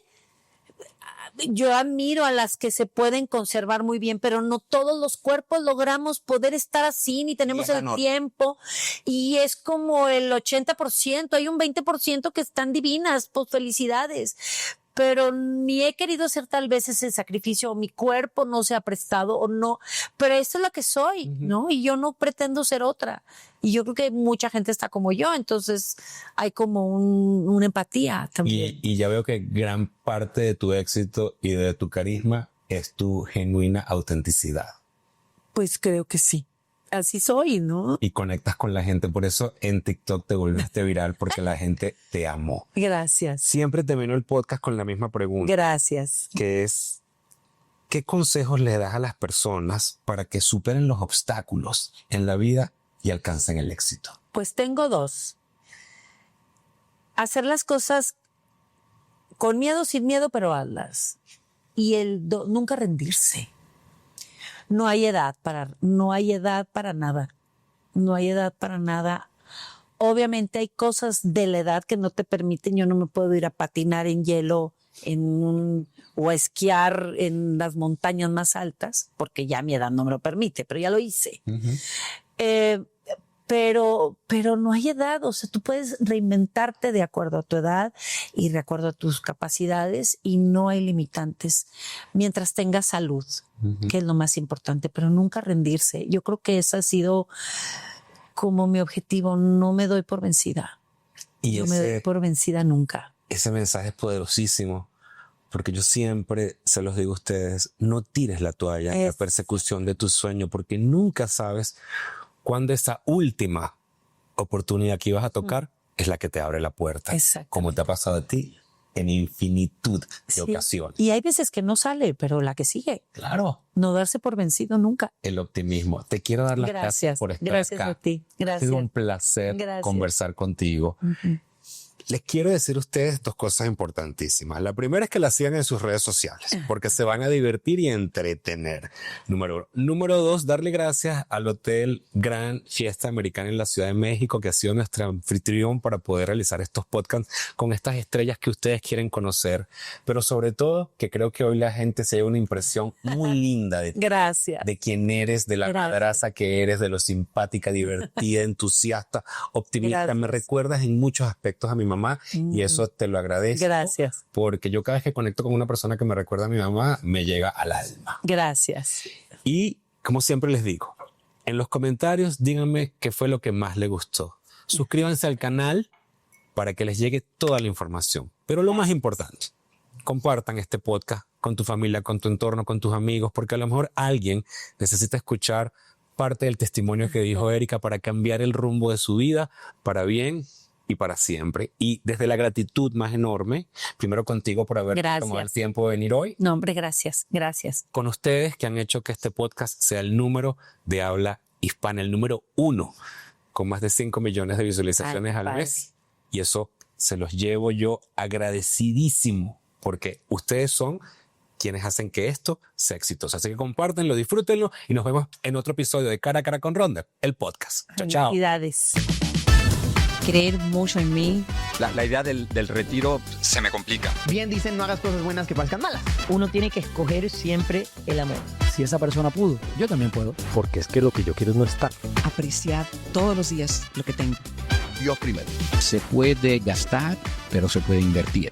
yo admiro a las que se pueden conservar muy bien, pero no todos los cuerpos logramos poder estar así, ni tenemos el tiempo. Y es como el 80%, hay un 20% que están divinas, pues felicidades. pero ni he querido hacer tal vez ese sacrificio, o mi cuerpo no se ha prestado o no, pero esto es lo que soy, ¿no? Y yo no pretendo ser otra. Y yo creo que mucha gente está como yo, entonces hay como una empatía también. Y ya veo que gran parte de tu éxito y de tu carisma es tu genuina autenticidad. Pues creo que sí. Así soy, ¿no? Y conectas con la gente. Por eso en TikTok te volviste viral, porque la gente te amó. Gracias. Siempre termino el podcast con la misma pregunta. Gracias. Que es, ¿qué consejos le das a las personas para que superen los obstáculos en la vida y alcancen el éxito? Pues tengo 2. Hacer las cosas con miedo, sin miedo, pero hazlas. Y nunca rendirse. No hay edad para nada. No hay edad para nada. Obviamente hay cosas de la edad que no te permiten. Yo no me puedo ir a patinar en hielo o a esquiar en las montañas más altas, porque ya mi edad no me lo permite, pero ya lo hice. Pero no hay edad, o sea, tú puedes reinventarte de acuerdo a tu edad y de acuerdo a tus capacidades y no hay limitantes mientras tengas salud, que es lo más importante, pero nunca rendirse. Yo creo que ese ha sido como mi objetivo, no me doy por vencida. No me doy por vencida nunca. Ese mensaje es poderosísimo, porque yo siempre se los digo a ustedes, no tires la toalla en la persecución de tu sueño, porque nunca sabes cuando esa última oportunidad que ibas a tocar es la que te abre la puerta. Como te ha pasado a ti en infinitud de ocasiones. Y hay veces que no sale, pero la que sigue. Claro. No darse por vencido nunca. El optimismo. Te quiero dar las gracias por estar gracias acá. A ti. Gracias. Ha sido un placer conversar contigo. Les quiero decir a ustedes 2 cosas importantísimas. La primera es que la sigan en sus redes sociales, porque se van a divertir y entretener. Número 1. Número 2, darle gracias al Hotel Gran Fiesta Americana en la Ciudad de México, que ha sido nuestro anfitrión para poder realizar estos podcasts con estas estrellas que ustedes quieren conocer. Pero sobre todo, que creo que hoy la gente se lleva una impresión muy linda de ti. Gracias. De quién eres, de la madraza que eres, de lo simpática, divertida, entusiasta, optimista. Gracias. Me recuerdas en muchos aspectos a mi mamá y eso te lo agradezco. Gracias. Porque yo cada vez que conecto con una persona que me recuerda a mi mamá, me llega al alma. Gracias. Y como siempre les digo, en los comentarios díganme qué fue lo que más les gustó. Suscríbanse al canal para que les llegue toda la información. Pero lo más importante, compartan este podcast con tu familia, con tu entorno, con tus amigos, porque a lo mejor alguien necesita escuchar parte del testimonio que dijo Erika para cambiar el rumbo de su vida para bien y para siempre. Y desde la gratitud más enorme, primero contigo por haber tomado el tiempo de venir hoy. No, hombre, gracias. Gracias. Con ustedes que han hecho que este podcast sea el número de habla hispana, el número 1, con más de 5 millones de visualizaciones al mes. Y eso se los llevo yo agradecidísimo, porque ustedes son quienes hacen que esto sea exitoso. Así que compártenlo, disfrútenlo y nos vemos en otro episodio de Cara a Cara con Rhonda, el podcast. Chao, chao. Felicidades. Creer mucho en mí. La idea del retiro se me complica. Bien dicen, no hagas cosas buenas que parezcan malas. Uno tiene que escoger siempre el amor. Si esa persona pudo, yo también puedo. Porque es que lo que yo quiero es no estar. Apreciar todos los días lo que tengo. Dios primero. Se puede gastar, pero se puede invertir.